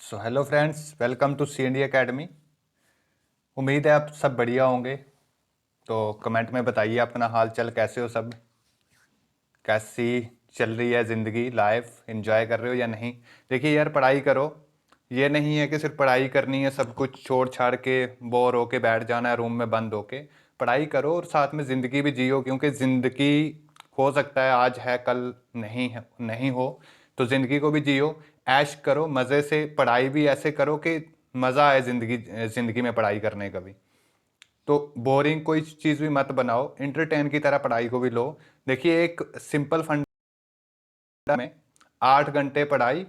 So hello friends, welcome to CND academy. उम्मीद है आप सब बढ़िया होंगे। तो कमेंट में बताइए अपना हाल चाल, कैसे हो सब, कैसी चल रही है ज़िंदगी, लाइफ एंजॉय कर रहे हो या नहीं। देखिए यार, पढ़ाई करो। ये नहीं है कि सिर्फ पढ़ाई करनी है, सब कुछ छोड़ छाड़ के बोर होके बैठ जाना है रूम में बंद होके। पढ़ाई करो और साथ में ज़िंदगी भी जियो, क्योंकि ज़िंदगी हो सकता है आज है कल नहीं हो। तो ज़िंदगी को भी जियो, ऐश करो मज़े से। पढ़ाई भी ऐसे करो कि मज़ा आए ज़िंदगी में पढ़ाई करने का भी। तो बोरिंग कोई चीज़ भी मत बनाओ, इंटरटेन की तरह पढ़ाई को भी लो। देखिए, एक सिंपल फंडा में 8 घंटे पढ़ाई,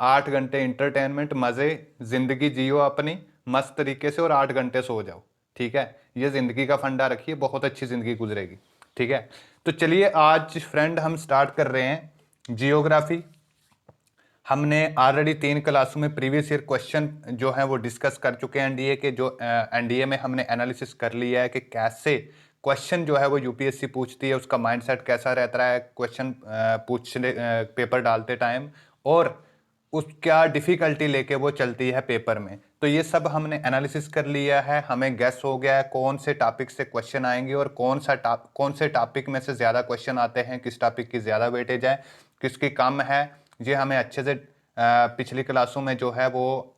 8 घंटे इंटरटेनमेंट, मज़े, ज़िंदगी जियो अपनी मस्त तरीके से और 8 घंटे सो जाओ। ठीक है, ये ज़िंदगी का फंडा रखिए, बहुत अच्छी ज़िंदगी गुजरेगी। ठीक है, तो चलिए आज फ्रेंड हम स्टार्ट कर रहे हैं जियोग्राफी। हमने ऑलरेडी 3 क्लासों में प्रीवियस ईयर क्वेश्चन जो है वो डिस्कस कर चुके हैं। एनडीए के जो एनडीए में हमने एनालिसिस कर लिया है कि कैसे क्वेश्चन जो है वो यूपीएससी पूछती है, उसका माइंडसेट कैसा रहता है क्वेश्चन पूछने पेपर डालते टाइम, और उसका डिफिकल्टी लेके वो चलती है पेपर में। तो ये सब हमने एनालिसिस कर लिया है, हमें गेस हो गया है कौन से टॉपिक से क्वेश्चन आएंगे और कौन से टॉपिक में से ज़्यादा क्वेश्चन आते हैं, किस टॉपिक की ज़्यादा वेटेज है, किसकी कम है। ये हमें अच्छे से पिछली क्लासों में जो है वो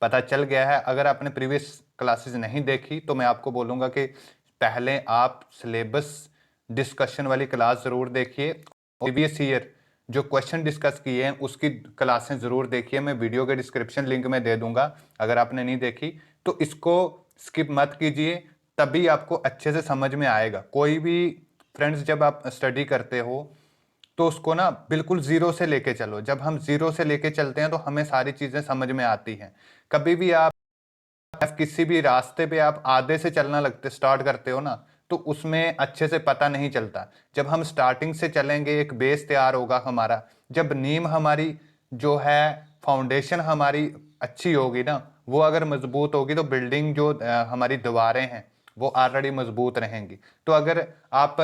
पता चल गया है। अगर आपने प्रीवियस क्लासेस नहीं देखी तो मैं आपको बोलूँगा कि पहले आप सिलेबस डिस्कशन वाली क्लास ज़रूर देखिए। प्रीवियस ईयर जो क्वेश्चन डिस्कस किए हैं उसकी क्लासें ज़रूर देखिए, मैं वीडियो के डिस्क्रिप्शन लिंक में दे दूंगा। अगर आपने नहीं देखी तो इसको स्किप मत कीजिए, तभी आपको अच्छे से समझ में आएगा। कोई भी फ्रेंड्स, जब आप स्टडी करते हो तो उसको ना बिल्कुल जीरो से लेके चलो। जब हम जीरो से लेके चलते हैं तो हमें सारी चीजें समझ में आती हैं। कभी भी आप किसी भी रास्ते पे आप आधे से चलना लगते स्टार्ट करते हो ना, तो उसमें अच्छे से पता नहीं चलता। जब हम स्टार्टिंग से चलेंगे, एक बेस तैयार होगा हमारा। जब नींव हमारी जो है, फाउंडेशन हमारी अच्छी होगी ना, वो अगर मजबूत होगी तो बिल्डिंग जो हमारी दीवारें हैं वो ऑलरेडी मजबूत रहेंगी। तो अगर आप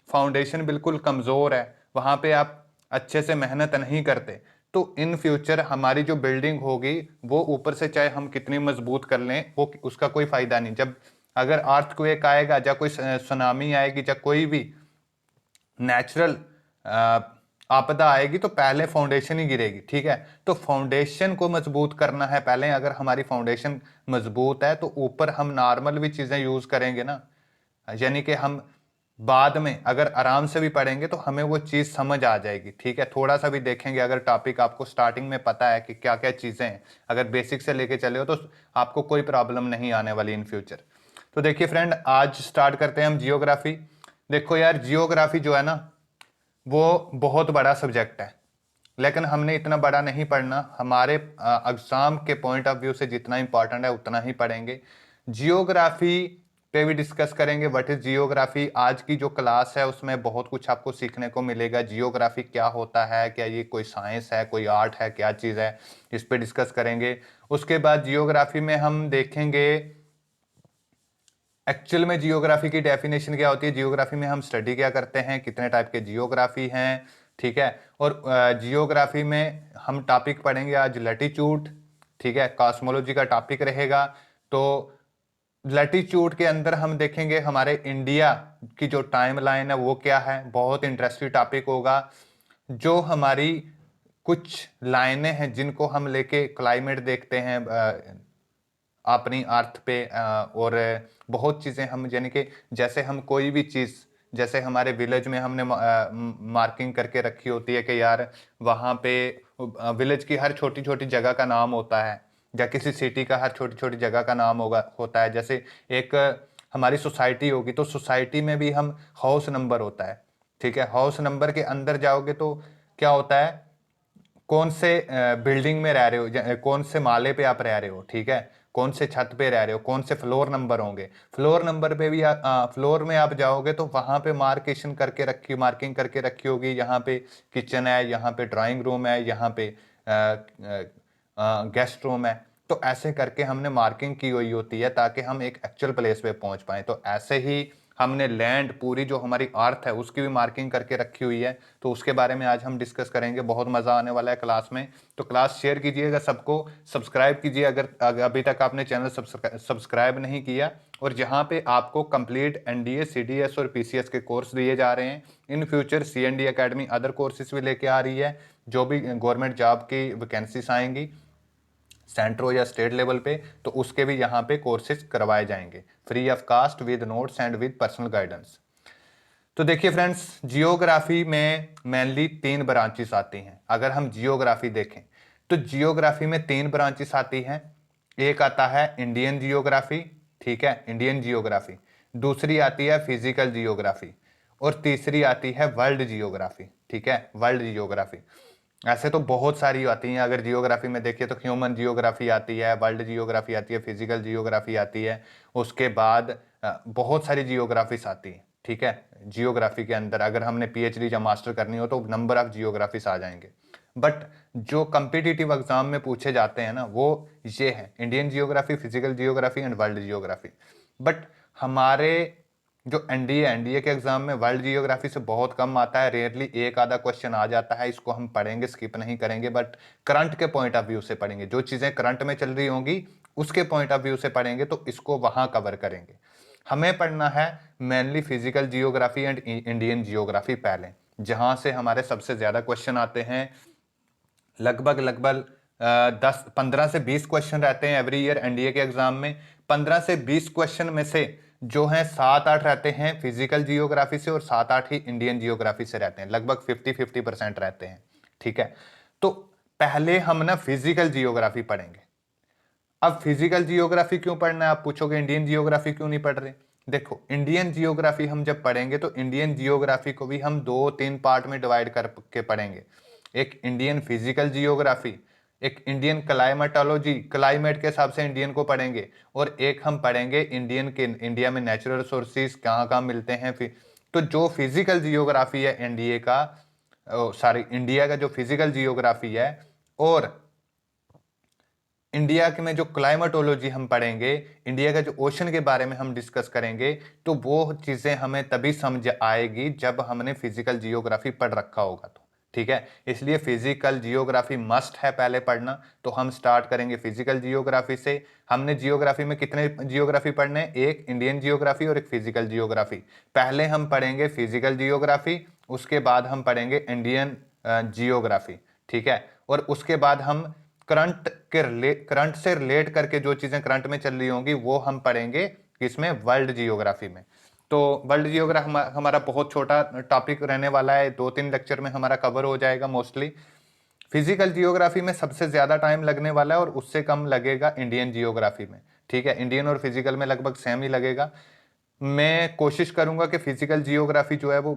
फाउंडेशन बिल्कुल कमज़ोर है, वहाँ पे आप अच्छे से मेहनत नहीं करते, तो इन फ्यूचर हमारी जो बिल्डिंग होगी वो ऊपर से चाहे हम कितनी मजबूत कर लें, वो उसका कोई फायदा नहीं। जब अगर अर्थक्वेक आएगा या कोई सुनामी आएगी या कोई भी नेचुरल आपदा आएगी तो पहले फाउंडेशन ही गिरेगी। ठीक है, तो फाउंडेशन को मजबूत करना है पहले। अगर हमारी फाउंडेशन मजबूत है तो ऊपर हम नॉर्मल भी चीजें यूज करेंगे ना, यानी कि हम बाद में अगर आराम से भी पढ़ेंगे तो हमें वो चीज़ समझ आ जाएगी। ठीक है, थोड़ा सा भी देखेंगे, अगर टॉपिक आपको स्टार्टिंग में पता है कि क्या क्या चीज़ें हैं, अगर बेसिक से लेके चले हो तो आपको कोई प्रॉब्लम नहीं आने वाली इन फ्यूचर। तो देखिए फ्रेंड, आज स्टार्ट करते हैं हम जियोग्राफी। देखो यार, जियोग्राफी जो है ना वो बहुत बड़ा सब्जेक्ट है, लेकिन हमने इतना बड़ा नहीं पढ़ना। हमारे एग्जाम के पॉइंट ऑफ व्यू से जितना इंपॉर्टेंट है उतना ही पढ़ेंगे। जियोग्राफी पे भी डिस्कस करेंगे व्हाट इज जियोग्राफी। आज की जो क्लास है उसमें बहुत कुछ आपको सीखने को मिलेगा। जियोग्राफी क्या होता है, क्या ये कोई साइंस है, कोई आर्ट है, क्या चीज़ है, इस पे डिस्कस करेंगे। उसके बाद जियोग्राफी में हम देखेंगे एक्चुअल में जियोग्राफी की डेफिनेशन क्या होती है, जियोग्राफी में हम स्टडी क्या करते हैं, कितने टाइप के जियोग्राफी हैं। ठीक है, और जियोग्राफी में हम टॉपिक पढ़ेंगे आज लैटिट्यूड। ठीक है, कॉस्मोलॉजी का टॉपिक रहेगा। तो लैटिट्यूड के अंदर हम देखेंगे हमारे इंडिया की जो टाइम लाइन है वो क्या है, बहुत इंटरेस्टिंग टॉपिक होगा। जो हमारी कुछ लाइनें हैं जिनको हम लेके क्लाइमेट देखते हैं अपनी अर्थ पे, और बहुत चीज़ें हम, यानी कि जैसे हम कोई भी चीज़, जैसे हमारे विलेज में हमने मार्किंग करके रखी होती है कि यार वहाँ पे विलेज की हर छोटी छोटी जगह का नाम होता है, या किसी सिटी का हर छोटी छोटी जगह का नाम होता है। जैसे एक हमारी सोसाइटी होगी तो सोसाइटी में भी हम हाउस नंबर होता है। ठीक है, हाउस नंबर के अंदर जाओगे तो क्या होता है, कौन से बिल्डिंग में रह रहे हो, कौन से माले पे आप रह रहे हो। ठीक है, कौन से छत पे रह रहे हो, कौन से फ्लोर नंबर होंगे। फ्लोर नंबर पे भी फ्लोर में आप जाओगे तो वहां पे मार्किंग करके रखी होगी, यहाँ पे किचन है, यहाँ पे ड्राइंग रूम है, यहाँ पे गेस्ट रूम है। तो ऐसे करके हमने मार्किंग की हुई होती है ताकि हम एक एक्चुअल प्लेस पे पहुंच पाए। तो ऐसे ही हमने लैंड पूरी जो हमारी अर्थ है उसकी भी मार्किंग करके रखी हुई है, तो उसके बारे में आज हम डिस्कस करेंगे। बहुत मज़ा आने वाला है क्लास में। तो क्लास शेयर कीजिएगा, सबको सब्सक्राइब कीजिए अगर अभी तक आपने चैनल सब्सक्राइब नहीं किया। और जहाँ पे आपको कंप्लीट एनडीए, सीडीएस और पीसीएस के कोर्स दिए जा रहे हैं। In future C&D academy other courses भी लेके आ रही है। जो भी गवर्नमेंट जॉब की वैकेंसीज आएंगी सेंट्रो या स्टेट लेवल पे, तो उसके भी यहाँ पे कोर्सेज करवाए जाएंगे free of cost with notes and with personal guidance. तो देखिए फ्रेंड्स, जियोग्राफी में मेनली 3 ब्रांचेस आती हैं। अगर हम जियोग्राफी देखें तो जियोग्राफी में 3 ब्रांचेस आती हैं। एक आता है इंडियन जियोग्राफी, ठीक है, इंडियन जियोग्राफी। दूसरी आती है फिजिकल जियोग्राफी और तीसरी आती है वर्ल्ड जियोग्राफी, ठीक है, वर्ल्ड जियोग्राफी। ऐसे तो बहुत सारी आती हैं। अगर जियोग्राफी में देखिए तो ह्यूमन जियोग्राफी आती है, वर्ल्ड जियोग्राफी आती है, फिजिकल जियोग्राफी आती है। उसके बाद बहुत सारी जियोग्राफीज आती हैं, ठीक है। जियोग्राफी के अंदर अगर हमने पीएचडी या मास्टर करनी हो तो नंबर ऑफ जियोग्राफीज आ जाएंगे। बट जो कम्पिटिटिव एग्जाम में पूछे जाते हैं ना, वो ये है Indian geography, physical geography and world geography. But हमारे जो एनडीए के एग्जाम में वर्ल्ड जियोग्राफी से बहुत कम आता है, रेयरली एक आधा क्वेश्चन आ जाता है। इसको हम पढ़ेंगे, स्किप नहीं करेंगे, बट करंट के पॉइंट ऑफ व्यू से पढ़ेंगे। जो चीजें करंट में चल रही होंगी उसके पॉइंट ऑफ व्यू से पढ़ेंगे, तो इसको वहां कवर करेंगे। हमें पढ़ना है mainly physical geography and Indian geography पहले, जहां से हमारे सबसे ज्यादा क्वेश्चन आते हैं। लगभग लगभग 10-15 से 20 क्वेश्चन रहते हैं एवरी ईयर एनडीए के एग्जाम में। 15 से 20 क्वेश्चन में से जो है 7-8 रहते हैं फिजिकल जियोग्राफी से और 7-8 ही इंडियन जियोग्राफी से रहते हैं। लगभग 50-50% रहते हैं, ठीक है। तो पहले हम ना फिजिकल जियोग्राफी पढ़ेंगे। अब फिजिकल जियोग्राफी क्यों पढ़ना है, आप पूछोगे इंडियन जियोग्राफी क्यों नहीं पढ़ रहे। देखो, इंडियन जियोग्राफी हम जब पढ़ेंगे तो इंडियन जियोग्राफी को भी हम 2-3 पार्ट में डिवाइड करके पढ़ेंगे। एक इंडियन फिजिकल जियोग्राफी, एक इंडियन क्लाइमेटोलॉजी, क्लाइमेट के हिसाब से इंडियन को पढ़ेंगे, और एक हम पढ़ेंगे इंडियन के इंडिया में नेचुरल रिसोर्सेज कहाँ कहाँ मिलते हैं। तो जो फिजिकल जियोग्राफी है एनडीए का, सॉरी इंडिया का जो फिजिकल जियोग्राफी है, और इंडिया के में जो क्लाइमेटोलॉजी हम पढ़ेंगे, इंडिया का जो ओशन के बारे में हम डिस्कस करेंगे, तो वो चीजें हमें तभी समझ आएगी जब हमने फिजिकल जियोग्राफी पढ़ रखा होगा तो, ठीक है। इसलिए फिजिकल जियोग्राफी मस्ट है पहले पढ़ना। तो हम स्टार्ट करेंगे फिजिकल जियोग्राफी से। हमने जियोग्राफी में कितने जियोग्राफी पढ़ने हैं, एक इंडियन जियोग्राफी और एक फिजिकल जियोग्राफी। पहले हम पढ़ेंगे फिजिकल जियोग्राफी, उसके बाद हम पढ़ेंगे इंडियन जियोग्राफी, ठीक है। और उसके बाद हम करंट से रिलेट करके जो चीजें करंट में चल रही होंगी वो हम पढ़ेंगे किसमें, वर्ल्ड जियोग्राफी में। तो वर्ल्ड जियोग्राफी हमारा बहुत छोटा टॉपिक रहने वाला है, 2-3 लेक्चर में हमारा कवर हो जाएगा मोस्टली। फिजिकल जियोग्राफी में सबसे ज्यादा टाइम लगने वाला है और उससे कम लगेगा इंडियन जियोग्राफी में, ठीक है। इंडियन और फिजिकल में लगभग सेम ही लगेगा। मैं कोशिश करूंगा कि फिजिकल जियोग्राफी जो है वो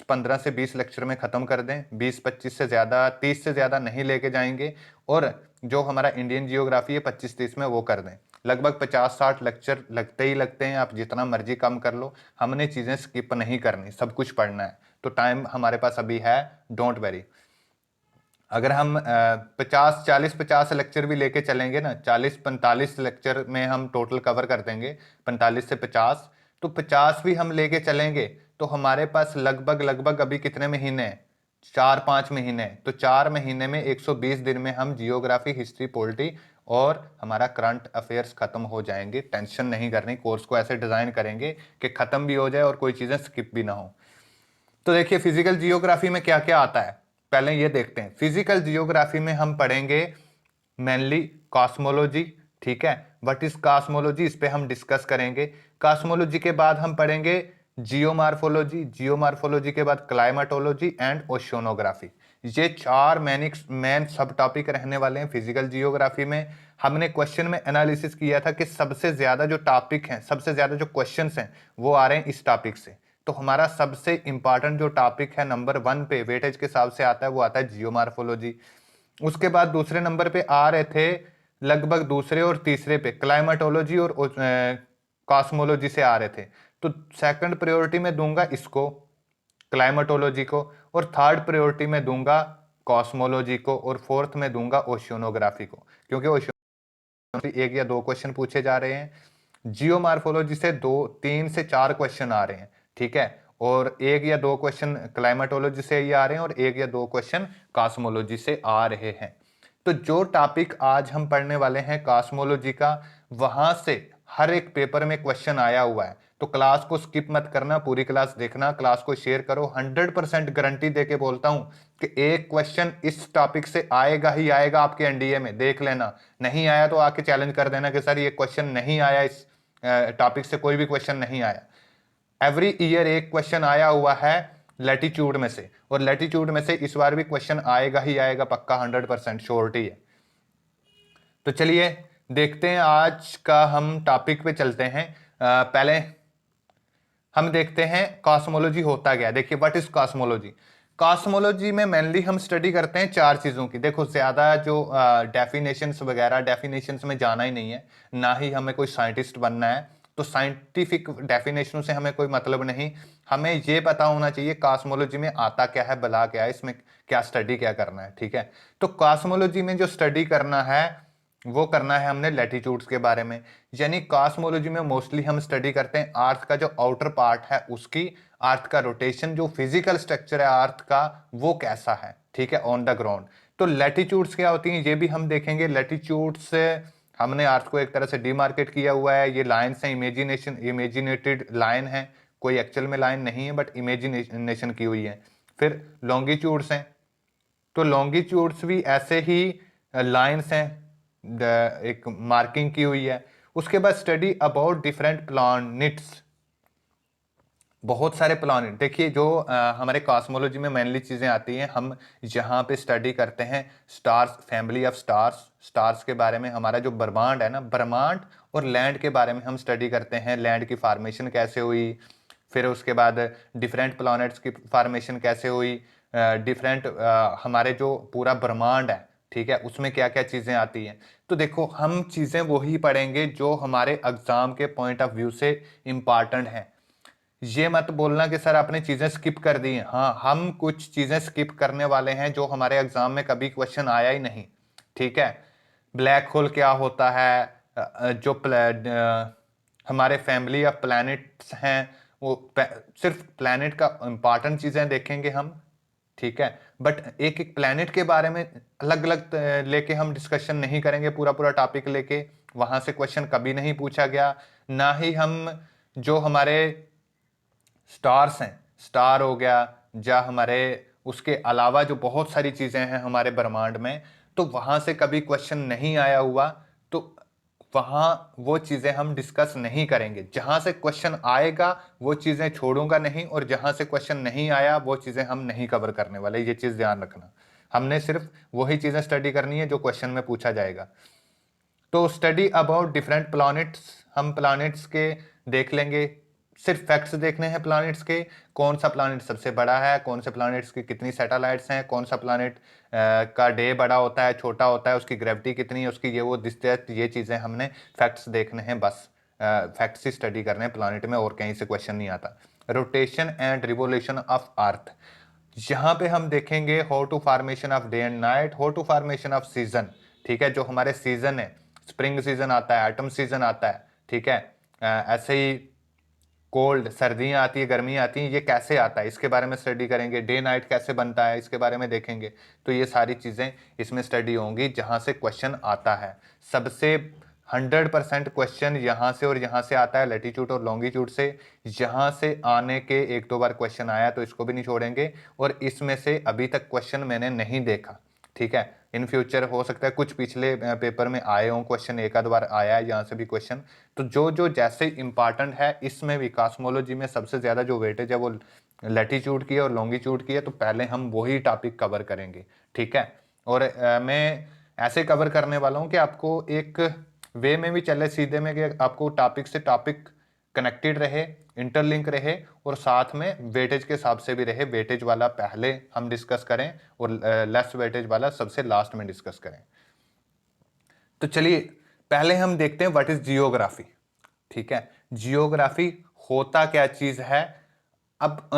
15 से 20 लेक्चर में खत्म कर दें। 20-25 से ज्यादा, 30 से ज्यादा नहीं लेके जाएंगे। और जो हमारा इंडियन जियोग्राफी है 25-30 में वो कर दें। लगभग 50-60 लेक्चर लगते ही लगते हैं, आप जितना मर्जी कम कर लो। हमने चीजें स्किप नहीं करनी, सब कुछ पढ़ना है। तो टाइम हमारे पास अभी है, डोंट वेरी। अगर हम 40-50 लेक्चर भी लेके चलेंगे ना, 40-45 लेक्चर में हम टोटल कवर कर देंगे, 45 से 50, तो 50 भी हम लेके चलेंगे तो हमारे पास लगभग लगभग अभी कितने महीने हैं, 4-5 महीने। तो 4 महीने में 120 दिन में हम जियोग्राफी, हिस्ट्री, पॉलिटी और हमारा करंट अफेयर्स खत्म हो जाएंगे। टेंशन नहीं करनी, कोर्स को ऐसे डिजाइन करेंगे कि खत्म भी हो जाए और कोई चीजें स्किप भी ना हो। तो देखिए फिजिकल जियोग्राफी में क्या क्या आता है, पहले ये देखते हैं। फिजिकल जियोग्राफी में हम पढ़ेंगे मेनली कॉस्मोलॉजी, ठीक है। व्हाट इज कॉस्मोलॉजी, इस पे हम डिस्कस करेंगे। कॉस्मोलॉजी के बाद हम पढ़ेंगे जियोमार्फोलॉजी, जियोमार्फोलॉजी के बाद क्लाइमेटोलॉजी एंड ओशियोनोग्राफी। ये 4 मेन सब टॉपिक रहने वाले हैं फिजिकल जियोग्राफी में। हमने क्वेश्चन में एनालिसिस किया था कि सबसे ज्यादा जो टॉपिक हैं, सबसे ज्यादा जो क्वेश्चंस हैं वो आ रहे हैं इस टॉपिक से। तो हमारा सबसे इंपॉर्टेंट जो टॉपिक है नंबर 1 पे वेटेज के हिसाब से आता है, वो आता है जियोमार्फोलॉजी। उसके बाद दूसरे नंबर पे आ रहे थे, लगभग दूसरे और तीसरे पे क्लाइमेटोलॉजी और कॉस्मोलॉजी से आ रहे थे। तो सेकंड प्रायोरिटी में दूंगा इसको, क्लाइमेटोलॉजी को, और थर्ड प्रायोरिटी में दूंगा कॉस्मोलॉजी को, और फोर्थ में दूंगा ओशियोनोग्राफी को, क्योंकि ओशियोनोग्राफी 1 या 2 क्वेश्चन पूछे जा रहे हैं। जियो मार्फोलॉजी से 3 से 4 क्वेश्चन आ रहे हैं, ठीक है, और 1 या 2 क्वेश्चन क्लाइमेटोलॉजी से ये आ रहे हैं और 1 या 2 क्वेश्चन कॉस्मोलॉजी से आ रहे हैं। तो जो टॉपिक आज हम पढ़ने वाले हैं कॉस्मोलॉजी का, वहां से हर एक पेपर में क्वेश्चन आया हुआ है। तो क्लास को स्किप मत करना, पूरी क्लास देखना, क्लास को शेयर करो। 100% गारंटी देके बोलता हूं कि एक क्वेश्चन इस टॉपिक से आएगा ही आएगा आपके एनडीए में, देख लेना। नहीं आया तो आके चैलेंज कर देना कि सर ये क्वेश्चन नहीं आया, इस टॉपिक से कोई भी क्वेश्चन नहीं आया। एवरी ईयर एक क्वेश्चन आया हुआ है लैटिट्यूड में से, और लैटिट्यूड में से इस बार भी क्वेश्चन आएगा ही आएगा, पक्का 100% श्योरिटी है। तो चलिए देखते हैं, आज का हम टॉपिक पे चलते हैं। पहले हम देखते हैं कॉस्मोलॉजी होता क्या है। देखिए, व्हाट इज कॉस्मोलॉजी। कॉस्मोलॉजी में मेनली हम स्टडी करते हैं 4 चीज़ों की। देखो, ज़्यादा जो डेफिनेशंस वगैरह, डेफिनेशंस में जाना ही नहीं है, ना ही हमें कोई साइंटिस्ट बनना है, तो साइंटिफिक डेफिनेशनों से हमें कोई मतलब नहीं। हमें ये पता होना चाहिए कॉस्मोलॉजी में आता क्या है, भला क्या है, इसमें क्या स्टडी क्या करना है, ठीक है। तो कॉस्मोलॉजी में जो स्टडी करना है वो करना है हमने लैटिट्यूड्स के बारे में। यानी कॉस्मोलॉजी में मोस्टली हम स्टडी करते हैं अर्थ का जो आउटर पार्ट है उसकी, अर्थ का रोटेशन, जो फिजिकल स्ट्रक्चर है अर्थ का वो कैसा है, ठीक है, ऑन द ग्राउंड। तो लैटिट्यूड्स क्या होती हैं ये भी हम देखेंगे। लैटिट्यूड्स से हमने अर्थ को एक तरह से डिमार्केट किया हुआ है। ये लाइन्स हैं, इमेजिनेटेड लाइन है, कोई एक्चुअल में लाइन नहीं है बट इमेजिनेशन की हुई है। फिर लॉन्गिट्यूड्स हैं, तो लॉन्गिट्यूड्स भी ऐसे ही लाइन्स हैं, एक मार्किंग की हुई है। उसके बाद स्टडी अबाउट डिफरेंट प्लैनेट्स, बहुत सारे प्लैनेट। देखिए, जो हमारे कॉस्मोलॉजी में मेनली चीज़ें आती हैं, हम जहाँ पे स्टडी करते हैं stars, family of stars, stars के बारे में, हमारा जो ब्रह्मांड है ना, ब्रह्मांड और लैंड के बारे में हम स्टडी करते हैं। लैंड की फॉर्मेशन कैसे हुई, फिर उसके बाद डिफरेंट प्लैनेट्स की फॉर्मेशन कैसे हुई, डिफरेंट हमारे जो पूरा ब्रह्मांड है, ठीक है, उसमें क्या क्या चीज़ें आती हैं। तो देखो, हम चीज़ें वही पढ़ेंगे जो हमारे एग्जाम के पॉइंट ऑफ व्यू से इम्पॉर्टेंट हैं। ये मत बोलना कि सर आपने चीज़ें स्किप कर दी हैं। हाँ, हम कुछ चीज़ें स्किप करने वाले हैं जो हमारे एग्जाम में कभी क्वेश्चन आया ही नहीं, ठीक है। ब्लैक होल क्या होता है, जो हमारे फैमिली ऑफ प्लैनेट्स हैं, वो सिर्फ प्लैनेट का इंपॉर्टेंट चीज़ें देखेंगे हम, ठीक है। बट एक एक प्लैनेट के बारे में अलग अलग लेके हम डिस्कशन नहीं करेंगे, पूरा पूरा टॉपिक लेके। वहां से क्वेश्चन कभी नहीं पूछा गया। ना ही हम जो हमारे स्टार्स हैं, स्टार हो गया, या हमारे उसके अलावा जो बहुत सारी चीज़ें हैं हमारे ब्रह्मांड में, तो वहाँ से कभी क्वेश्चन नहीं आया हुआ। तो वहाँ वो चीज़ें हम डिस्कस नहीं करेंगे। जहाँ से क्वेश्चन आएगा वो चीज़ें छोड़ूंगा नहीं, और जहाँ से क्वेश्चन नहीं आया वो चीज़ें हम नहीं कवर करने वाले। ये चीज़ ध्यान रखना, हमने सिर्फ वही चीज़ें स्टडी करनी है जो क्वेश्चन में पूछा जाएगा। तो स्टडी अबाउट डिफरेंट प्लैनेट्स, हम प्लैनेट्स के देख लेंगे, सिर्फ फैक्ट्स देखने हैं प्लैनेट्स के। कौन सा प्लैनेट सबसे बड़ा है, कौन से प्लैनेट्स की कितनी सैटेलाइट्स हैं, कौन सा प्लैनेट का डे बड़ा होता है, छोटा होता है, उसकी ग्रेविटी कितनी है, उसकी ये वो दिखते, ये चीज़ें हमने फैक्ट्स देखने हैं बस। फैक्ट्स ही स्टडी करने हैं प्लैनेट में, और कहीं से क्वेश्चन नहीं आता। Rotation and revolution of earth, यहाँ पे हम देखेंगे how to formation of day and night, how to formation of season, ठीक है। जो हमारे सीजन है, स्प्रिंग सीजन आता है, ऑटम सीजन आता है, ठीक है। ऐसे ही कोल्ड, सर्दियाँ आती है, गर्मियाँ आती हैं, ये कैसे आता है इसके बारे में स्टडी करेंगे। डे नाइट कैसे बनता है इसके बारे में देखेंगे। तो ये सारी चीज़ें इसमें स्टडी होंगी जहाँ से क्वेश्चन आता है। सबसे 100% क्वेश्चन यहाँ से और यहाँ से आता है, लैटिट्यूड और लॉन्गिट्यूड से। यहाँ से आने के 1-2 बार क्वेश्चन आया तो इसको भी नहीं छोड़ेंगे, और इसमें से अभी तक क्वेश्चन मैंने नहीं देखा, ठीक है। इन फ्यूचर हो सकता है कुछ पिछले पेपर में आए हों क्वेश्चन, 1 आध बार आया है यहाँ से भी क्वेश्चन। तो जो जो जैसे इंपॉर्टेंट है, इसमें भी कॉस्मोलॉजी में सबसे ज़्यादा जो वेटेज है वो लैटिट्यूड की है और लॉन्गिट्यूड की है। तो पहले हम वही टॉपिक कवर करेंगे, ठीक है। और मैं ऐसे कवर करने वाला हूँ कि आपको एक वे में भी चले सीधे में, कि आपको टॉपिक से टॉपिक कनेक्टेड रहे, इंटरलिंक रहे, और साथ में वेटेज के हिसाब से भी रहे। वेटेज वाला पहले हम डिस्कस करें और लेस वेटेज वाला सबसे लास्ट में डिस्कस करें। तो चलिए पहले हम देखते हैं व्हाट इज जियोग्राफी, ठीक है। जियोग्राफी होता क्या चीज है। अब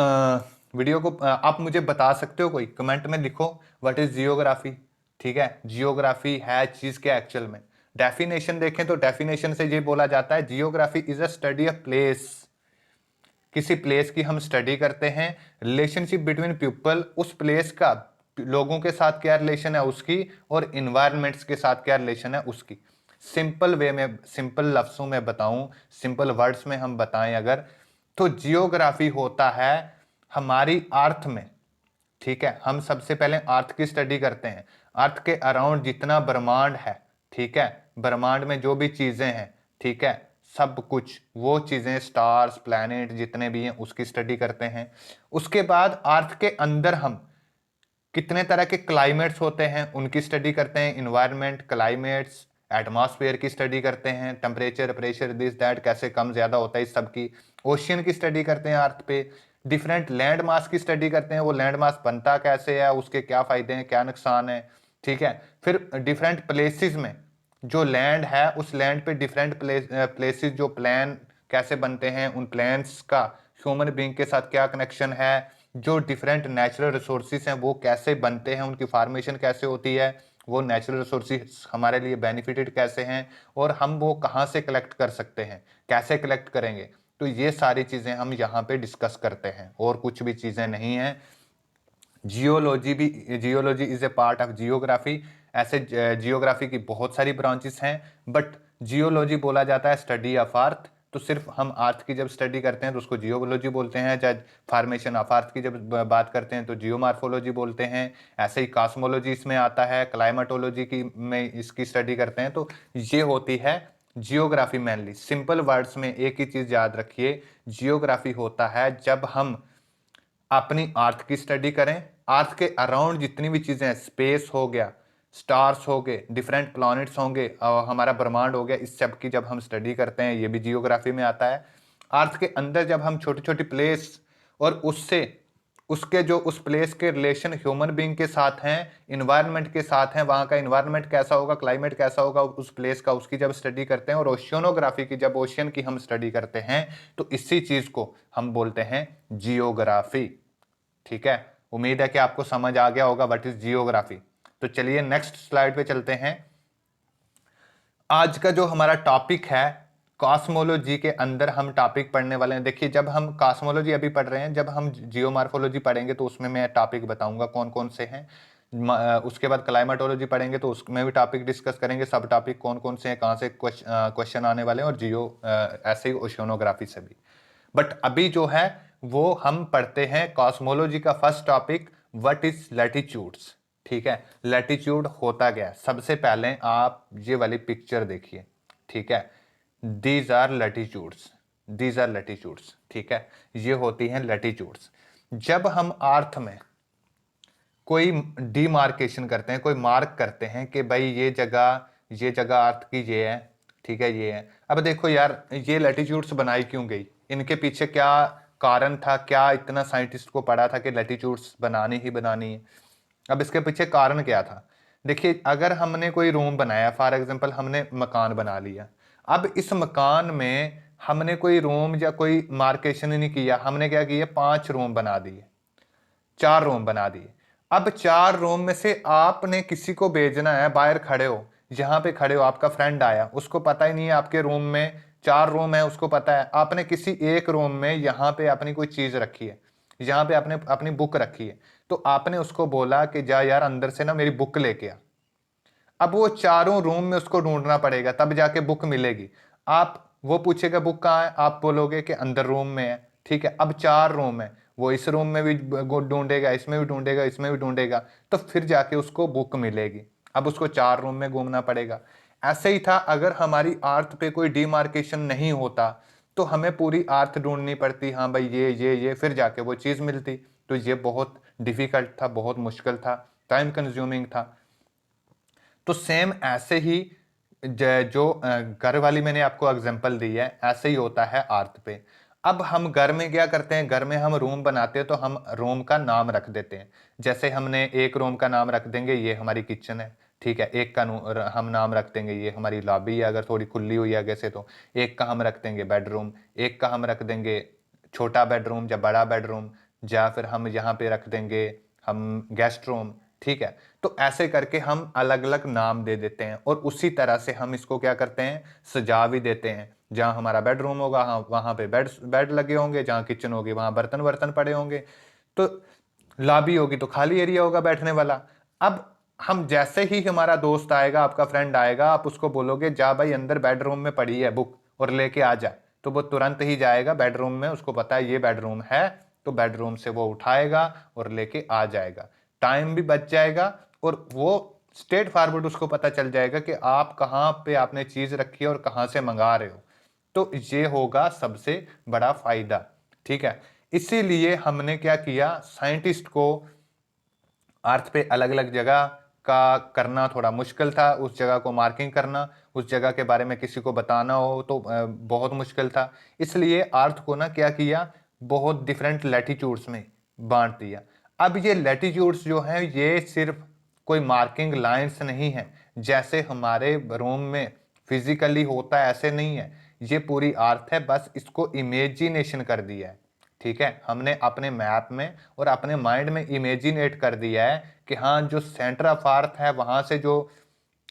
वीडियो को आप मुझे बता सकते हो, कोई कमेंट में लिखो व्हाट इज जियोग्राफी, ठीक है। जियोग्राफी है चीज क्या एक्चुअल में। डेफिनेशन देखें तो डेफिनेशन से ये बोला जाता है, geography is a study of place, किसी प्लेस की हम स्टडी करते हैं। रिलेशनशिप बिटवीन पीपल, उस प्लेस का लोगों के साथ क्या रिलेशन है उसकी, और इन्वायरमेंट्स के साथ क्या रिलेशन है उसकी। सिंपल वे में, सिंपल लफ्जों में बताऊं, सिंपल वर्ड्स में हम बताएं अगर, तो जियोग्राफी होता है हमारी अर्थ में, ठीक है, हम सबसे पहले अर्थ की स्टडी करते हैं। अर्थ के अराउंड जितना ब्रह्मांड है, ठीक है, ब्रह्मांड में जो भी चीजें हैं, ठीक है, सब कुछ वो चीजें, स्टार्स, प्लैनेट जितने भी हैं उसकी स्टडी करते हैं। उसके बाद अर्थ के अंदर हम कितने तरह के क्लाइमेट्स होते हैं उनकी स्टडी करते हैं, इन्वायरमेंट, क्लाइमेट्स, एटमॉस्फेयर की स्टडी करते हैं, टेम्परेचर, प्रेशर, दिस दैट कैसे कम ज्यादा होता है इस सब की। ओशियन की स्टडी करते हैं अर्थ पे। डिफरेंट लैंड मास की स्टडी करते हैं, वो लैंड मास बनता कैसे है, उसके क्या फायदे हैं, क्या नुकसान है, ठीक है। फिर डिफरेंट प्लेसेस में जो लैंड है, उस लैंड पे डिफरेंट प्लेसेस जो प्लान कैसे बनते हैं, उन प्लान्स का ह्यूमन बीइंग के साथ क्या कनेक्शन है, जो डिफरेंट नेचुरल रिसोर्सेज हैं वो कैसे बनते हैं, उनकी फार्मेशन कैसे होती है, वो नेचुरल रिसोर्सेज हमारे लिए बेनिफिटेड कैसे हैं, और हम वो कहाँ से कलेक्ट कर सकते हैं, कैसे कलेक्ट करेंगे। तो ये सारी चीज़ें हम यहाँ पे डिस्कस करते हैं, और कुछ भी चीज़ें नहीं हैं। जियोलॉजी भी, geology is a part of geography. ऐसे जियोग्राफी की बहुत सारी ब्रांचेस हैं, बट जियोलॉजी बोला जाता है स्टडी ऑफ अर्थ। तो सिर्फ हम अर्थ की जब स्टडी करते हैं तो उसको जियोलॉजी बोलते हैं। जब फॉर्मेशन ऑफ अर्थ की जब बात करते हैं तो जियोमॉर्फोलॉजी बोलते हैं। ऐसे ही कॉस्मोलॉजी इसमें आता है, क्लाइमेटोलॉजी की में इसकी स्टडी करते हैं। तो ये होती है जियोग्राफी मेनली। सिंपल वर्ड्स में एक ही चीज याद रखिए, जियोग्राफी होता है जब हम अपनी अर्थ की स्टडी करें, अर्थ के अराउंड जितनी भी चीजें हैं, स्पेस हो गया, स्टार्स हो गए, डिफरेंट प्लैनेट्स होंगे, हमारा ब्रह्मांड हो गया, इस सब की जब हम स्टडी करते हैं, ये भी जियोग्राफी में आता है। अर्थ के अंदर जब हम छोटी छोटी प्लेस और उससे उसके जो उस प्लेस के रिलेशन ह्यूमन बीइंग के साथ हैं, इन्वायरमेंट के साथ हैं, वहां का इन्वायरमेंट कैसा होगा, क्लाइमेट कैसा होगा उस प्लेस का, उसकी जब स्टडी करते हैं, और ओशियनोग्राफी की जब ओशियन की हम स्टडी करते हैं, तो इसी चीज को हम बोलते हैं जियोग्राफी। ठीक है, उम्मीद है कि आपको समझ आ गया होगा व्हाट इज जियोग्राफी। तो चलिए नेक्स्ट स्लाइड पे चलते हैं। आज का जो हमारा टॉपिक है, कॉस्मोलॉजी के अंदर हम टॉपिक पढ़ने वाले हैं। देखिए, जब हम कॉस्मोलॉजी अभी पढ़ रहे हैं, जब हम जियोमॉर्फोलॉजी पढ़ेंगे तो उसमें मैं टॉपिक बताऊंगा कौन कौन से हैं। उसके बाद क्लाइमेटोलॉजी पढ़ेंगे तो उसमें भी टॉपिक डिस्कस करेंगे, सब टॉपिक कौन कौन से हैं, कहाँ से क्वेश्चन आने वाले हैं, और जियो ऐसे ही ओशियनोग्राफी से भी। बट अभी जो है वो हम पढ़ते हैं कॉस्मोलॉजी का first topic, what is latitudes. ठीक है, लैटिट्यूड होता क्या है। सबसे पहले आप ये वाली पिक्चर देखिए, ठीक है, these are latitudes, these are latitudes, ठीक है, ये होती हैं लैटिट्यूड्स। जब हम अर्थ में कोई डीमार्केशन करते हैं, कोई मार्क करते हैं कि भाई ये जगह अर्थ की ये है, ठीक है, ये है। अब देखो यार, ये लैटिट्यूड्स बनाई क्यों गई, इनके पीछे क्या कारण था, क्या इतना साइंटिस्ट को पड़ा था कि लैटिट्यूड्स बनानी ही बनानी है। अब इसके पीछे कारण क्या था। देखिए, अगर हमने कोई रूम बनाया, फॉर एग्जांपल हमने मकान बना लिया, अब इस मकान में हमने कोई रूम या कोई मार्केशन ही नहीं किया, हमने क्या किया, 5 रूम बना दिए, 4 रूम बना दिए। अब 4 रूम में से आपने किसी को भेजना है, बाहर खड़े हो, जहां पे खड़े हो, आपका फ्रेंड आया, उसको पता ही नहीं है आपके रूम में 4 रूम है, उसको पता है आपने किसी एक रूम में यहाँ पे अपनी कोई चीज रखी है, यहाँ पे आपने अपनी बुक रखी है, तो आपने उसको बोला कि जा यार अंदर से ना मेरी बुक लेके आ। अब वो चारों रूम में उसको ढूंढना पड़ेगा, तब जाके बुक मिलेगी। आप, वो पूछेगा बुक कहाँ है, आप बोलोगे कि अंदर रूम में है, ठीक है। अब 4 रूम है, वो इस रूम में भी ढूंढेगा, इसमें भी ढूंढेगा, इसमें भी ढूंढेगा, तो फिर जाके उसको बुक मिलेगी। अब उसको 4 रूम में घूमना पड़ेगा। ऐसे ही था, अगर हमारी अर्थ पे कोई डिमार्केशन नहीं होता तो हमें पूरी अर्थ ढूंढनी पड़ती, हाँ भाई ये फिर जाके वो चीज़ मिलती। तो ये बहुत डिफिकल्ट था, बहुत मुश्किल था, टाइम कंज्यूमिंग था। तो सेम ऐसे ही जो घर वाली मैंने आपको एग्जांपल दी है, ऐसे ही होता है अर्थ पे। अब हम घर में क्या करते हैं, घर में हम रूम बनाते हैं तो हम रूम का नाम रख देते हैं। जैसे हमने एक रूम का नाम रख देंगे ये हमारी किचन है, ठीक है, एक का हम नाम रख देंगे ये हमारी लॉबी है, अगर थोड़ी खुली हुई है जैसे, तो एक का हम रख देंगे बेडरूम, एक का हम रख देंगे छोटा बेडरूम या बड़ा बेडरूम, या फिर हम यहाँ पे रख देंगे हम गेस्ट रूम, ठीक है। तो ऐसे करके हम अलग अलग नाम दे देते हैं और उसी तरह से हम इसको क्या करते हैं, सजा भी देते हैं। जहां हमारा बेडरूम होगा हाँ वहां पे बेड लगे होंगे, जहां किचन होगी वहां बर्तन वर्तन पड़े होंगे, तो लॉबी होगी तो खाली एरिया होगा बैठने वाला। अब हम जैसे ही हमारा दोस्त आएगा, आपका फ्रेंड आएगा, आप उसको बोलोगे जा भाई अंदर बेडरूम में पड़ी है बुक और लेके आ जा, तो वो तुरंत ही जाएगा बेडरूम में, उसको पता है ये बेडरूम है, तो बेडरूम से वो उठाएगा और लेके आ जाएगा। टाइम भी बच जाएगा और वो स्ट्रेट फॉरवर्ड उसको पता चल जाएगा कि आप कहाँ पे आपने चीज रखी है और कहाँ से मंगा रहे हो। तो ये होगा सबसे बड़ा फायदा, ठीक है। इसीलिए हमने क्या किया, साइंटिस्ट को अर्थ पे अलग अलग जगह का करना थोड़ा मुश्किल था, उस जगह को मार्किंग करना, उस जगह के बारे में किसी को बताना हो तो बहुत मुश्किल था। इसलिए अर्थ को ना क्या किया, बहुत डिफरेंट लैटिट्यूड्स में बांट दिया। अब ये लैटिट्यूड्स जो हैं ये सिर्फ कोई मार्किंग लाइंस नहीं है जैसे हमारे रूम में फिजिकली होता है, ऐसे नहीं है। ये पूरी अर्थ है, बस इसको इमेजिनेशन कर दिया है, ठीक है। हमने अपने मैप में और अपने माइंड में इमेजिनेट कर दिया है कि हाँ जो सेंटर ऑफ अर्थ है वहां से जो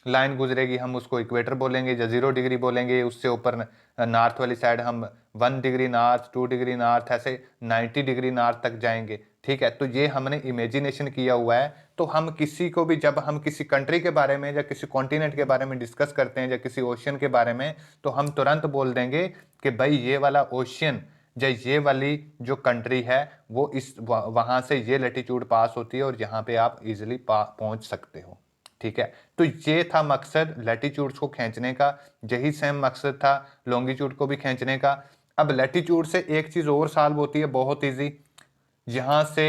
लाइन गुजरेगी हम उसको इक्वेटर बोलेंगे या 0 डिग्री बोलेंगे, उससे ऊपर नॉर्थ वाली साइड हम 1 डिग्री नॉर्थ, 2 डिग्री नॉर्थ, ऐसे 90 डिग्री नॉर्थ तक जाएंगे, ठीक है। तो ये हमने इमेजिनेशन किया हुआ है। तो हम किसी को भी जब हम किसी कंट्री के बारे में या किसी कॉन्टिनेंट के बारे में डिस्कस करते हैं या किसी ओशियन के बारे में, तो हम तुरंत बोल देंगे कि भाई ये वाला ओशियन या ये वाली जो कंट्री है वो इस वहां से ये लैटिट्यूड पास होती है और यहाँ पे आप इजिली पहुंच सकते हो, ठीक है। तो ये था मकसद लैटिट्यूड्स को खींचने का, यही सेम मकसद था लॉन्गिट्यूड को भी खींचने का। अब लैटिट्यूड से एक चीज और सॉल्व होती है बहुत इजी, यहां से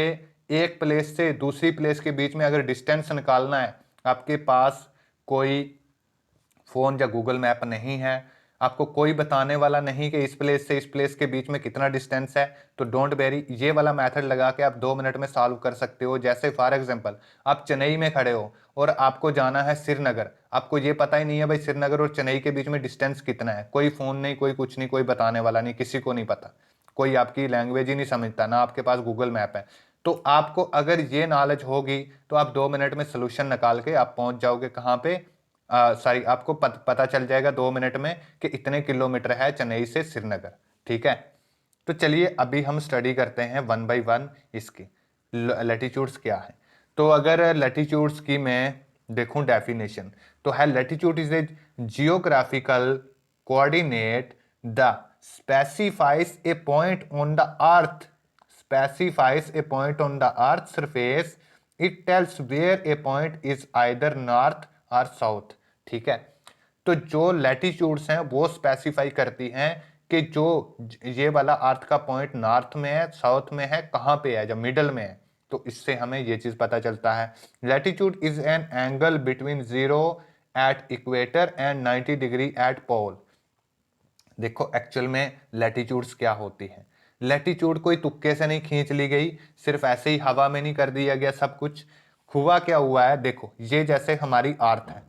एक प्लेस से दूसरी प्लेस के बीच में अगर डिस्टेंस निकालना है, आपके पास कोई फोन या गूगल मैप नहीं है, आपको कोई बताने वाला नहीं कि इस प्लेस से इस प्लेस के बीच में कितना डिस्टेंस है, तो डोंट वेरी, ये वाला मेथड लगा के आप 2 मिनट में सॉल्व कर सकते हो। जैसे फॉर एग्जांपल आप चेन्नई में खड़े हो और आपको जाना है श्रीनगर, आपको ये पता ही नहीं है भाई श्रीनगर और चेन्नई के बीच में डिस्टेंस कितना है, कोई फोन नहीं, कोई कुछ नहीं, कोई बताने वाला नहीं, किसी को नहीं पता, कोई आपकी लैंग्वेज ही नहीं समझता, ना आपके पास गूगल मैप है। तो आपको अगर ये नॉलेज होगी तो आप 2 मिनट में सोल्यूशन निकाल के आप पहुंच जाओगे कहाँ पे, सॉरी आपको पता चल जाएगा 2 मिनट में कि इतने किलोमीटर है चेन्नई से श्रीनगर, ठीक है। तो चलिए अभी हम स्टडी करते हैं 1 बाय 1 इसकी लैटिट्यूड्स क्या है। तो अगर लैटिट्यूड्स की मैं देखूं डेफिनेशन, तो है latitude is a geographical coordinate the specifies A point on the earth, specifies a point on the earth surface, it tells where a point is either north or south, ठीक है। तो जो latitudes हैं वो specify करती हैं कि जो ये वाला अर्थ का पॉइंट नॉर्थ में है, साउथ में है, कहाँ पे है, जब मिडल में है, तो इससे हमें ये चीज पता चलता है। Latitude is an angle between 0 at equator and 90 degree at pole. देखो एक्चुअल में लैटिट्यूड्स क्या होती है, लैटिट्यूड कोई तुक्के से नहीं खींच ली गई, सिर्फ ऐसे ही हवा में नहीं कर दिया गया सब कुछ। हुआ क्या हुआ है, देखो ये जैसे हमारी अर्थ है,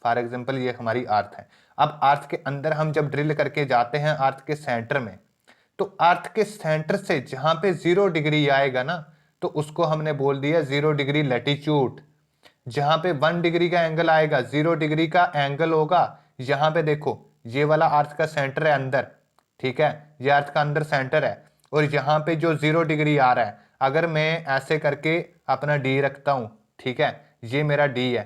फॉर एग्जांपल ये हमारी अर्थ है। अब अर्थ के अंदर हम जब ड्रिल करके जाते हैं अर्थ के सेंटर में, तो अर्थ के सेंटर से जहां पे 0 डिग्री आएगा ना, तो उसको हमने बोल दिया 0 डिग्री लैटिट्यूड। जहां पे 1 डिग्री का एंगल आएगा, 0 डिग्री का एंगल होगा, यहां पे देखो ये वाला अर्थ का सेंटर है अंदर, ठीक है, ये अर्थ का अंदर सेंटर है, और यहाँ पे जो 0 डिग्री आ रहा है, अगर मैं ऐसे करके अपना डी रखता हूं, ठीक है, ये मेरा डी है,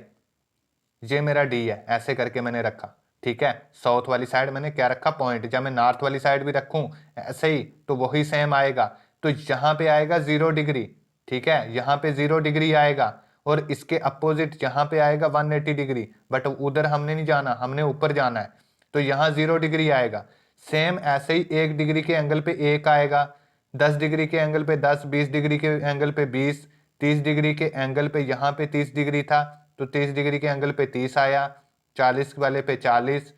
ये मेरा डी है, ऐसे करके मैंने रखा, ठीक है। साउथ वाली साइड मैंने क्या रखा, पॉइंट। जब मैं नॉर्थ वाली साइड भी रखूं ऐसे ही, तो वही सेम आएगा। तो यहाँ पे आएगा 0 डिग्री, ठीक है, यहाँ पे 0 डिग्री आएगा, और इसके अपोजिट यहाँ पे आएगा 180 डिग्री, बट उधर हमने नहीं जाना, हमने ऊपर जाना है, तो यहाँ 0 डिग्री आएगा। सेम ऐसे ही 1 डिग्री के एंगल पे 1 आएगा, 10 डिग्री के एंगल पे 10, 20 डिग्री के एंगल पे 20, 30 डिग्री के एंगल पे यहाँ पे 30 डिग्री था, तो 30 डिग्री के एंगल पे 30 आया, 40 वाले पे 40,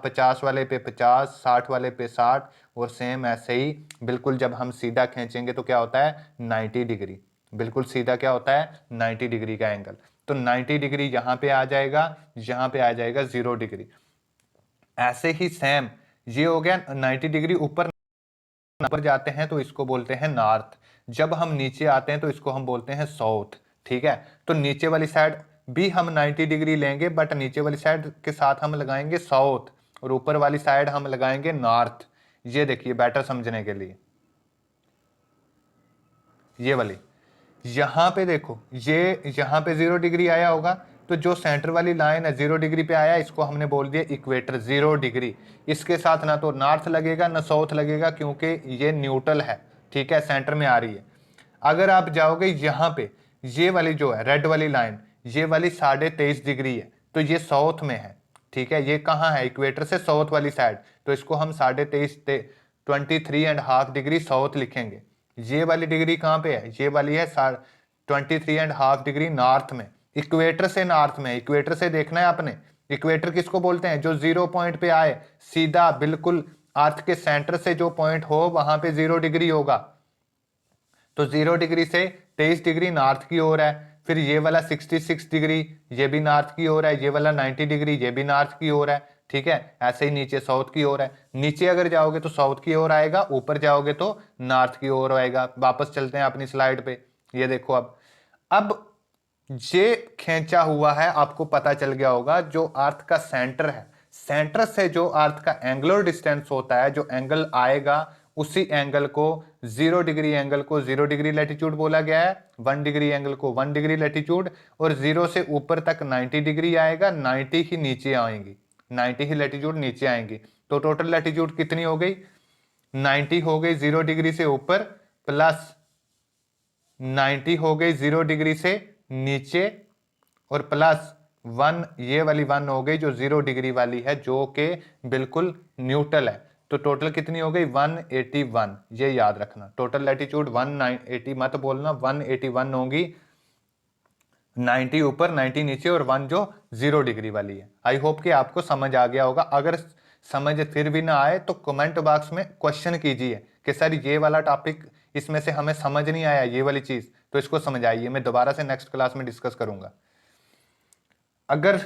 50 वाले पे 50, 60 वाले पे 60, और सेम ऐसे ही बिल्कुल जब हम सीधा खींचेंगे तो क्या होता है 90 डिग्री, बिल्कुल सीधा क्या होता है 90 डिग्री का एंगल। तो 90 डिग्री यहाँ पे आ जाएगा, यहाँ पे आ जाएगा 0 डिग्री। ऐसे ही सेम ये हो गया 90 डिग्री, ऊपर ऊपर जाते हैं तो इसको बोलते हैं नॉर्थ, जब हम नीचे आते हैं तो इसको हम बोलते हैं साउथ, ठीक है। तो नीचे वाली साइड भी हम 90 डिग्री लेंगे, बट नीचे वाली साइड के साथ हम लगाएंगे साउथ और ऊपर वाली साइड हम लगाएंगे नॉर्थ। ये देखिए बेटर समझने के लिए, ये वाली यहां पे देखो, ये यहां पे 0 डिग्री आया होगा, तो जो सेंटर वाली लाइन है 0 डिग्री पे आया, इसको हमने बोल दिया इक्वेटर 0 डिग्री। इसके साथ ना तो नॉर्थ लगेगा ना साउथ लगेगा, क्योंकि ये न्यूट्रल है, ठीक है, सेंटर में आ रही है। अगर आप जाओगे यहाँ पे, ये वाली जो है रेड वाली लाइन, ये वाली 23.5 डिग्री है, तो ये साउथ में है, ठीक है। ये कहाँ है, इक्वेटर से साउथ वाली साइड, तो इसको हम 23.5 23.5 डिग्री साउथ लिखेंगे। ये वाली डिग्री कहाँ पे है, ये वाली है 23.5 डिग्री नॉर्थ में, इक्वेटर से नॉर्थ में। इक्वेटर से देखना है आपने, इक्वेटर किसको बोलते हैं, जो 0 पॉइंट पे आए, सीधा बिल्कुल अर्थ के सेंटर से जो पॉइंट हो वहां पे 0 डिग्री होगा। तो 0 डिग्री से 23 डिग्री नॉर्थ की ओर है, फिर ये वाला 66 डिग्री ये भी नॉर्थ की ओर है, ये वाला 90 डिग्री ये भी नॉर्थ की ओर है, ठीक है। ऐसे ही नीचे साउथ की ओर है, नीचे अगर जाओगे तो साउथ की ओर आएगा, ऊपर जाओगे तो नॉर्थ की ओर आएगा। वापस चलते हैं अपनी स्लाइड पे, ये देखो अब ये खींचा हुआ है, आपको पता चल गया होगा, जो अर्थ का सेंटर है, सेंटर से जो अर्थ का एंगुलर डिस्टेंस होता है, जो एंगल आएगा, उसी एंगल को 0 डिग्री एंगल को 0 डिग्री लैटिट्यूड बोला गया है, 1 डिग्री एंगल को 1 डिग्री लैटिट्यूड, और 0 से ऊपर तक 90 डिग्री आएगा, 90 ही नीचे आएंगी, 90 ही लैटिट्यूड नीचे आएंगी। तो टोटल लैटिट्यूड कितनी हो गई, 90 हो गई 0 डिग्री से ऊपर, प्लस 90 हो गई 0 डिग्री से नीचे, और प्लस 1 ये वाली 1 हो गई जो 0 डिग्री वाली है, जो कि बिल्कुल न्यूट्रल है। तो टोटल कितनी हो गई 181, ये याद रखना। टोटल लैटिट्यूड 180 मत बोलना, 181 होगी, 90 ऊपर 90 नीचे और 1 जो 0 डिग्री वाली है। आई होप कि आपको समझ आ गया होगा। अगर समझ फिर भी ना आए तो कमेंट बॉक्स में क्वेश्चन कीजिए कि सर ये वाला टॉपिक इसमें से हमें समझ नहीं आया, ये वाली चीज, तो इसको समझाइए, मैं दोबारा से नेक्स्ट क्लास में डिस्कस करूंगा। अगर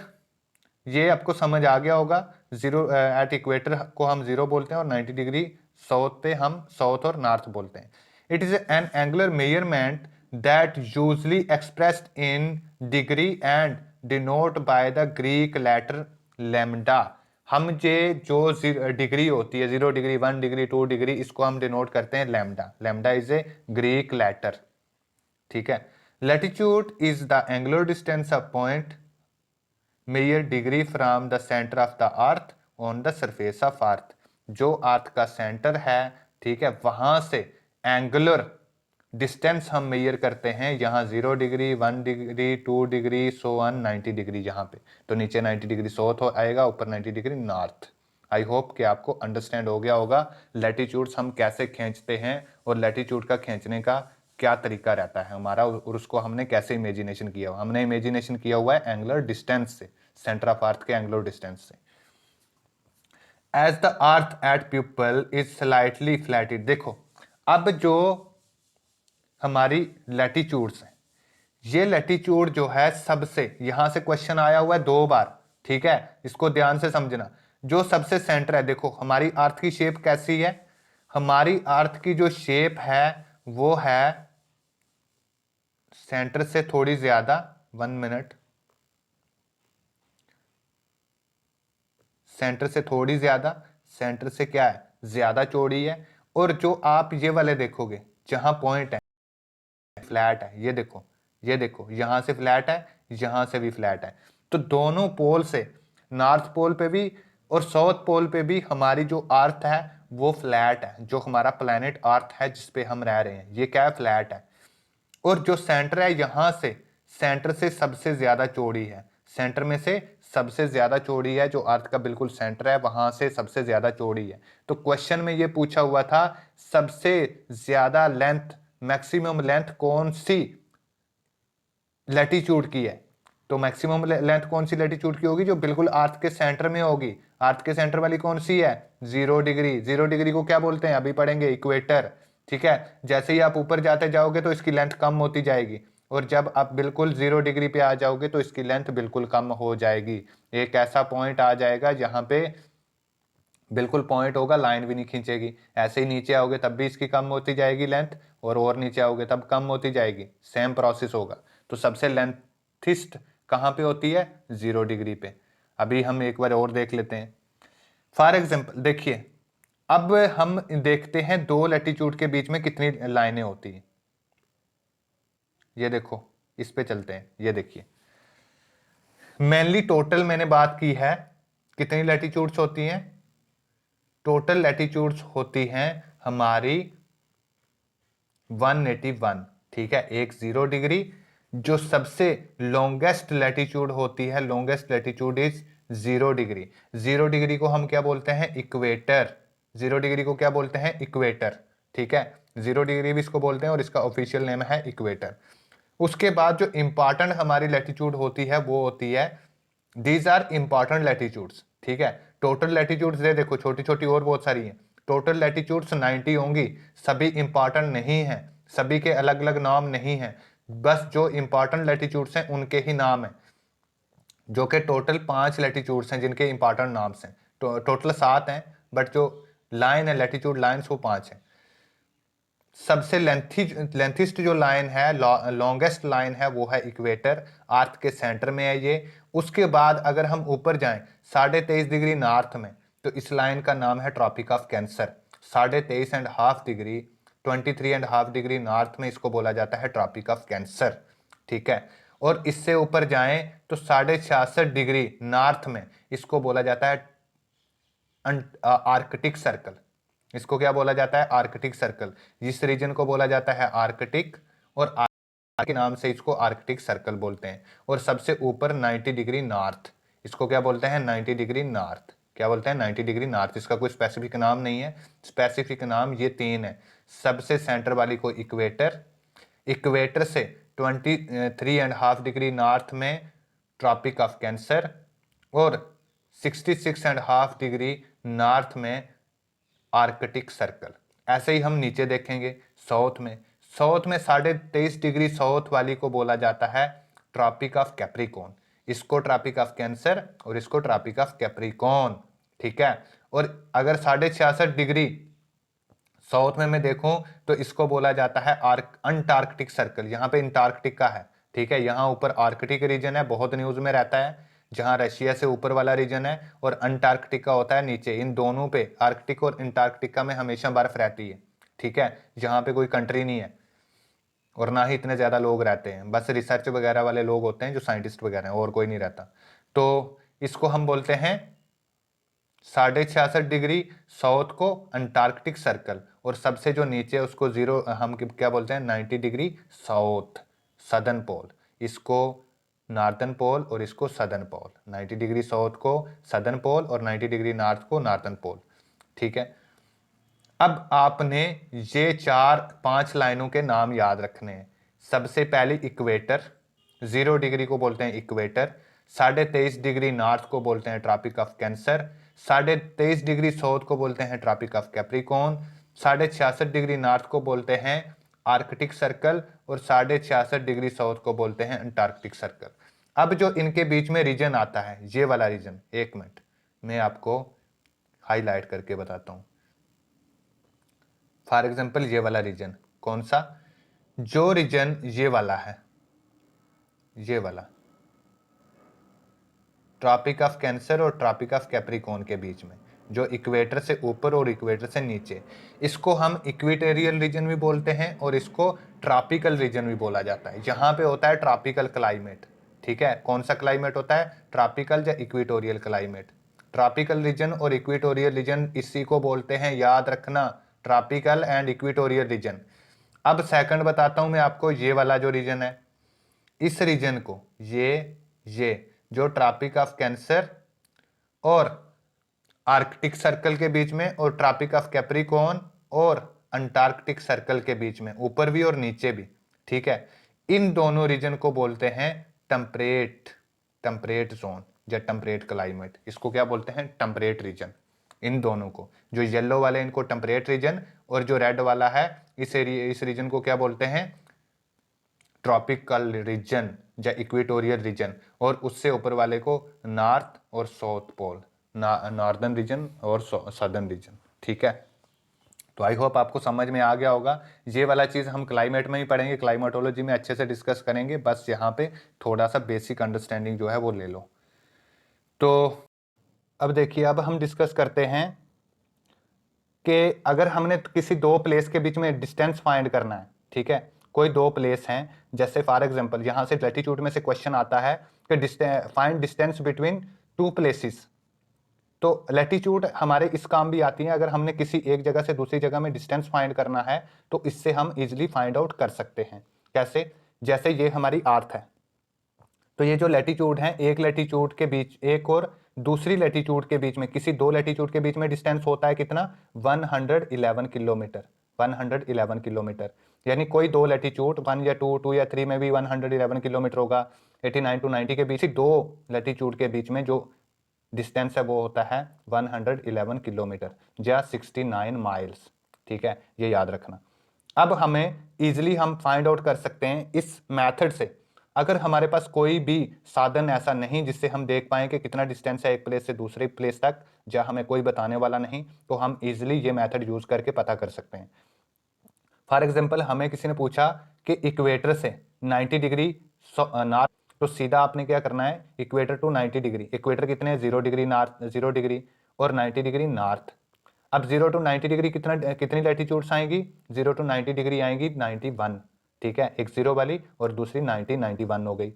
ये आपको समझ आ गया होगा, 0 एट इक्वेटर को हम 0 बोलते हैं और 90 डिग्री साउथ पे हम साउथ और नॉर्थ बोलते हैं। It is an angular measurement that usually expressed in degree and denote by the Greek letter lambda. हम ये जो डिग्री होती है, 0 डिग्री 1 डिग्री 2 डिग्री, इसको हम डिनोट करते हैं lambda. Lambda is a Greek letter, ठीक है। Latitude is the angular distance of point measure degree from the center of the earth on the surface of earth. जो earth का centre है, ठीक है, वहां से एंगुलर डिस्टेंस हम मेजर करते हैं, यहाँ 0 degree 1 degree 2 degree so 90 degree यहाँ पे, तो नीचे 90 डिग्री साउथ आएगा, ऊपर 90 डिग्री नॉर्थ। आई होप कि आपको अंडरस्टैंड हो गया होगा लैटिट्यूड्स हम कैसे खींचते हैं और लैटिट्यूड का खींचने का क्या तरीका रहता है हमारा, और उसको हमने कैसे इमेजिनेशन किया हुआ। हमने इमेजिनेशन किया हुआ है एंगुलर डिस्टेंस से, सेंटर ऑफ अर्थ के एंगुलर डिस्टेंस से। As the earth at pupil is slightly flatted. देखो अब जो हमारी लैटिट्यूड्स हैं, ये लैटिट्यूड जो है सबसे, यहां से क्वेश्चन आया हुआ है 2 बार, ठीक है, इसको ध्यान से समझना। जो सबसे सेंटर है, देखो हमारी अर्थ की शेप कैसी है, हमारी अर्थ की जो शेप है वो है सेंटर से थोड़ी ज्यादा, 1 मिनट, सेंटर से थोड़ी ज्यादा, सेंटर से क्या है, ज्यादा चौड़ी है। और जो आप ये वाले देखोगे जहां पॉइंट है, फ्लैट है, ये देखो, ये देखो, यहां से फ्लैट है, यहां से भी फ्लैट है। तो दोनों पोल से, नॉर्थ पोल पे भी और साउथ पोल पे भी हमारी जो अर्थ है वो फ्लैट है। जो हमारा प्लेनेट अर्थ है जिसपे हम रह रहे हैं, ये क्या है, फ्लैट है। और जो सेंटर है, यहां से सेंटर से सबसे ज्यादा चौड़ी है, सेंटर में से सबसे ज्यादा चौड़ी है, जो अर्थ का बिल्कुल सेंटर है वहां से सबसे ज्यादा चौड़ी है। तो क्वेश्चन में ये पूछा हुआ था सबसे ज्यादा लेंथ, मैक्सिमम लेंथ कौन सी लैटिट्यूड की है, तो मैक्सिमम लेंथ कौन सी लैटिट्यूड की होगी, जो बिल्कुल अर्थ के सेंटर में होगी। अर्थ के सेंटर वाली कौन सी है, 0 डिग्री। 0 डिग्री को क्या बोलते हैं, अभी पढ़ेंगे, इक्वेटर, ठीक है। जैसे ही आप ऊपर जाते जाओगे तो इसकी लेंथ कम होती जाएगी, और जब आप बिल्कुल 0 डिग्री पे आ जाओगे तो इसकी लेंथ बिल्कुल कम हो जाएगी। एक ऐसा पॉइंट आ जाएगा जहां पे बिल्कुल पॉइंट होगा, लाइन भी नहीं खींचेगी। ऐसे ही नीचे आओगे तब भी इसकी कम होती जाएगी लेंथ, और नीचे आओगे तब कम होती जाएगी, सेम प्रोसेस होगा। तो सबसे लेंथिस्ट कहाँ पे होती है? 0 डिग्री पे। अभी हम एक बार और देख लेते हैं। फॉर एग्जाम्पल देखिए, अब हम देखते हैं दो लैटिट्यूड के बीच में कितनी लाइनें होती हैं। ये देखो, इस पे चलते हैं। ये देखिए, मेनली टोटल मैंने बात की है, कितनी लैटिट्यूड्स होती हैं? टोटल लैटिट्यूड्स होती हैं हमारी 181, ठीक है, एक 0 डिग्री। जो सबसे लॉन्गेस्ट लैटिट्यूड होती है, longest latitude is 0 degree. 0 degree को हम क्या बोलते हैं? इक्वेटर। 0 डिग्री को क्या बोलते हैं? इक्वेटर, ठीक है। 0 डिग्री भी इसको बोलते हैं और इसका ऑफिशियल नेम है इक्वेटर। उसके बाद जो इंपॉर्टेंट हमारी लैटिट्यूड होती है वो होती है, दीज आर इंपॉर्टेंट लैटिट्यूड्स, ठीक है। टोटल लैटिट्यूड्स दे देखो, छोटी छोटी और बहुत सारी हैं। टोटल लैटिट्यूड्स 90 होंगी, सभी इंपॉर्टेंट नहीं है, सभी के अलग अलग नाम नहीं है, बस जो इंपॉर्टेंट लैटिट्यूड्स हैं उनके ही नाम है। जो कि टोटल 5 लैटिट्यूड्स हैं जिनके इंपॉर्टेंट नाम्स हैं। टोटल 7 हैं, बट जो लाइन है, लैटिट्यूड लाइन्स, वो 5 हैं। सबसे लेंथिस्ट जो लाइन है, लॉन्गेस्ट लाइन है, वो है इक्वेटर। अर्थ के सेंटर में है ये। उसके बाद अगर हम ऊपर जाएं 23.5 डिग्री नॉर्थ में, तो इस लाइन का नाम है tropic of cancer. 23.5 degree, 23.5 degree north में इसको बोला जाता है ट्रॉपिक ऑफ कैंसर, ठीक है। और इससे ऊपर जाएं तो 66.5 डिग्री नॉर्थ में इसको बोला जाता है आर्कटिक सर्कल। इसको क्या बोला जाता है? Arctic circle. जिस रीजन को बोला जाता है आर्कटिक, और के नाम से इसको आर्कटिक सर्कल बोलते हैं। और सबसे ऊपर 90 डिग्री नॉर्थ, इसको क्या बोलते हैं? 90 डिग्री नॉर्थ। क्या बोलते हैं? 90 डिग्री नॉर्थ। इसका कोई स्पेसिफिक नाम नहीं है, स्पेसिफिक नाम ये 3 है। सबसे सेंटर वाली को इक्वेटर, इक्वेटर से 23.5 डिग्री नॉर्थ में ट्रॉपिक ऑफ कैंसर, और 66.5 डिग्री नॉर्थ में आर्कटिक सर्कल। ऐसे ही हम नीचे देखेंगे साउथ में, साउथ में 23.5 डिग्री साउथ वाली को बोला जाता है ट्रॉपिक ऑफ कैप्रिकॉर्न। इसको ट्रॉपिक ऑफ कैंसर और इसको ट्रॉपिक ऑफ कैप्रिकॉर्न, ठीक है। और अगर 66.5 डिग्री साउथ में मैं देखूं तो इसको बोला जाता है अंटार्कटिक सर्कल। यहाँ पे अंटार्कटिका है, ठीक है। यहाँ ऊपर आर्कटिक रीजन है, बहुत न्यूज में रहता है, जहाँ रशिया से ऊपर वाला रीजन है, और अंटार्कटिका होता है नीचे। इन दोनों पे, आर्कटिक और अंटार्कटिका में हमेशा बर्फ रहती है, ठीक है। जहाँ पे कोई कंट्री नहीं है और ना ही इतने ज्यादा लोग रहते हैं, बस रिसर्च वगैरह वाले लोग होते हैं जो साइंटिस्ट वगैरह हैं, और कोई नहीं रहता। तो इसको हम बोलते हैं 66.5 डिग्री साउथ को अंटार्कटिक सर्कल, और सबसे जो नीचे उसको जीरो हम क्या बोलते हैं? 90 डिग्री साउथ, सदर्न पोल। इसको नॉर्थन पोल और इसको सदर्न पोल। 90 डिग्री साउथ को सदर्न पोल और 90 डिग्री नॉर्थ को नॉर्थन पोल, ठीक है। अब आपने ये 4-5 लाइनों के नाम याद रखने हैं। सबसे पहले इक्वेटर, 0 डिग्री को बोलते हैं इक्वेटर। 23.5 डिग्री नॉर्थ को बोलते हैं tropic of cancer. 23.5 degree south को बोलते हैं tropic of Capricorn. 66.5 degree north को बोलते हैं आर्कटिक सर्कल, और 66.5 डिग्री साउथ को बोलते हैं अंटार्कटिक सर्कल। अब जो इनके बीच में रीजन आता है, ये वाला रीजन, एक मिनट मैं आपको हाईलाइट करके बताता हूं। फॉर एग्जाम्पल ये वाला रीजन, कौन सा? जो रीजन ये वाला है, ये वाला ट्रॉपिक ऑफ कैंसर और ट्रॉपिक ऑफ कैप्रिकॉर्न के बीच में, जो इक्वेटर से ऊपर और इक्वेटर से नीचे, इसको हम इक्वेटोरियल रीजन भी बोलते हैं और इसको ट्रॉपिकल रीजन भी बोला जाता है। यहाँ पे होता है ट्रॉपिकल क्लाइमेट, ठीक है। कौन सा क्लाइमेट होता है? ट्रॉपिकल या इक्वेटोरियल क्लाइमेट। ट्रॉपिकल रीजन और इक्वेटोरियल रीजन इसी को बोलते हैं, याद रखना, ट्रॉपिकल एंड इक्वेटोरियल रीजन। अब सेकंड बताता हूं मैं आपको, ये वाला जो रीजन है, इस रीजन को, ये जो ट्रॉपिक ऑफ कैंसर और आर्कटिक सर्कल के बीच में, और ट्रॉपिक ऑफ कैप्रिकॉर्न और अंटार्कटिक सर्कल के बीच में, ऊपर भी और नीचे भी, ठीक है। इन दोनों रीजन को बोलते हैं टेम्परेट जोन या टेम्परेट क्लाइमेट। इसको क्या बोलते हैं? Temperate region. इन दोनों को, जो येलो वाले इनको टेम्परेट रीजन, और जो रेड वाला है इस रीजन को क्या बोलते हैं? ट्रॉपिकल रीजन या इक्वेटोरियल रीजन। और उससे ऊपर वाले को नॉर्थ और साउथ पोल, नॉर्दर्न रीजन और सदर्न रीजन, ठीक है। तो आई होप आपको समझ में आ गया होगा। ये वाला चीज़ हम क्लाइमेट में ही पढ़ेंगे, क्लाइमेटोलॉजी में अच्छे से डिस्कस करेंगे, बस यहाँ पे थोड़ा सा बेसिक अंडरस्टैंडिंग जो है वो ले लो। तो अब देखिए, अब हम डिस्कस करते हैं कि अगर हमने किसी दो प्लेस के बीच में डिस्टेंस फाइंड करना है, ठीक है, कोई दो प्लेस हैं, जैसे फॉर एग्जांपल यहाँ से लैटिट्यूड में से क्वेश्चन आता है कि find distance between two places. तो लैटिट्यूड हमारे इस काम भी आती है, अगर हमने किसी एक जगह से दूसरी जगह में डिस्टेंस फाइंड करना है तो इससे हम इजिली फाइंड आउट कर सकते हैं। कैसे? जैसे ये हमारी अर्थ है, तो ये जो लैटिट्यूड है, एक लैटिट्यूड के बीच एक और दूसरी लैटिट्यूड के बीच में, किसी दो लैटिट्यूड के बीच में डिस्टेंस होता है कितना? 111 किलोमीटर। 111 किलोमीटर, यानी कोई दो लैटिट्यूड 1 या 2, 2 या 3 में भी 111 किलोमीटर होगा। 89 टू 90 के बीच, दो लैटिट्यूड के बीच में जो डिस्टेंस है वो होता है 111 किलोमीटर या 69 माइल्स। ठीक है, ये याद रखना। अब हमें इजिली हम फाइंड आउट कर सकते हैं इस मेथड से, अगर हमारे पास कोई भी साधन ऐसा नहीं जिससे हम देख पाए कि कितना डिस्टेंस है एक प्लेस से दूसरे प्लेस तक, या हमें कोई बताने वाला नहीं, तो हम इजिली ये मेथड यूज करके पता कर सकते हैं। फॉर एग्जाम्पल, हमें किसी ने पूछा कि इक्वेटर से 90 डिग्री नॉर्थ, तो सीधा आपने क्या करना है, इक्वेटर टू 90 डिग्री, इक्वेटर कितने हैं? 0 डिग्री नॉर्थ, 0 डिग्री और 90 डिग्री नॉर्थ। अब 0 टू 90 डिग्री कितनी लैटिट्यूड्स आएंगी? 0 टू 90 डिग्री आएंगी 91। ठीक है, एक 0 वाली और दूसरी 90, 91 हो गई।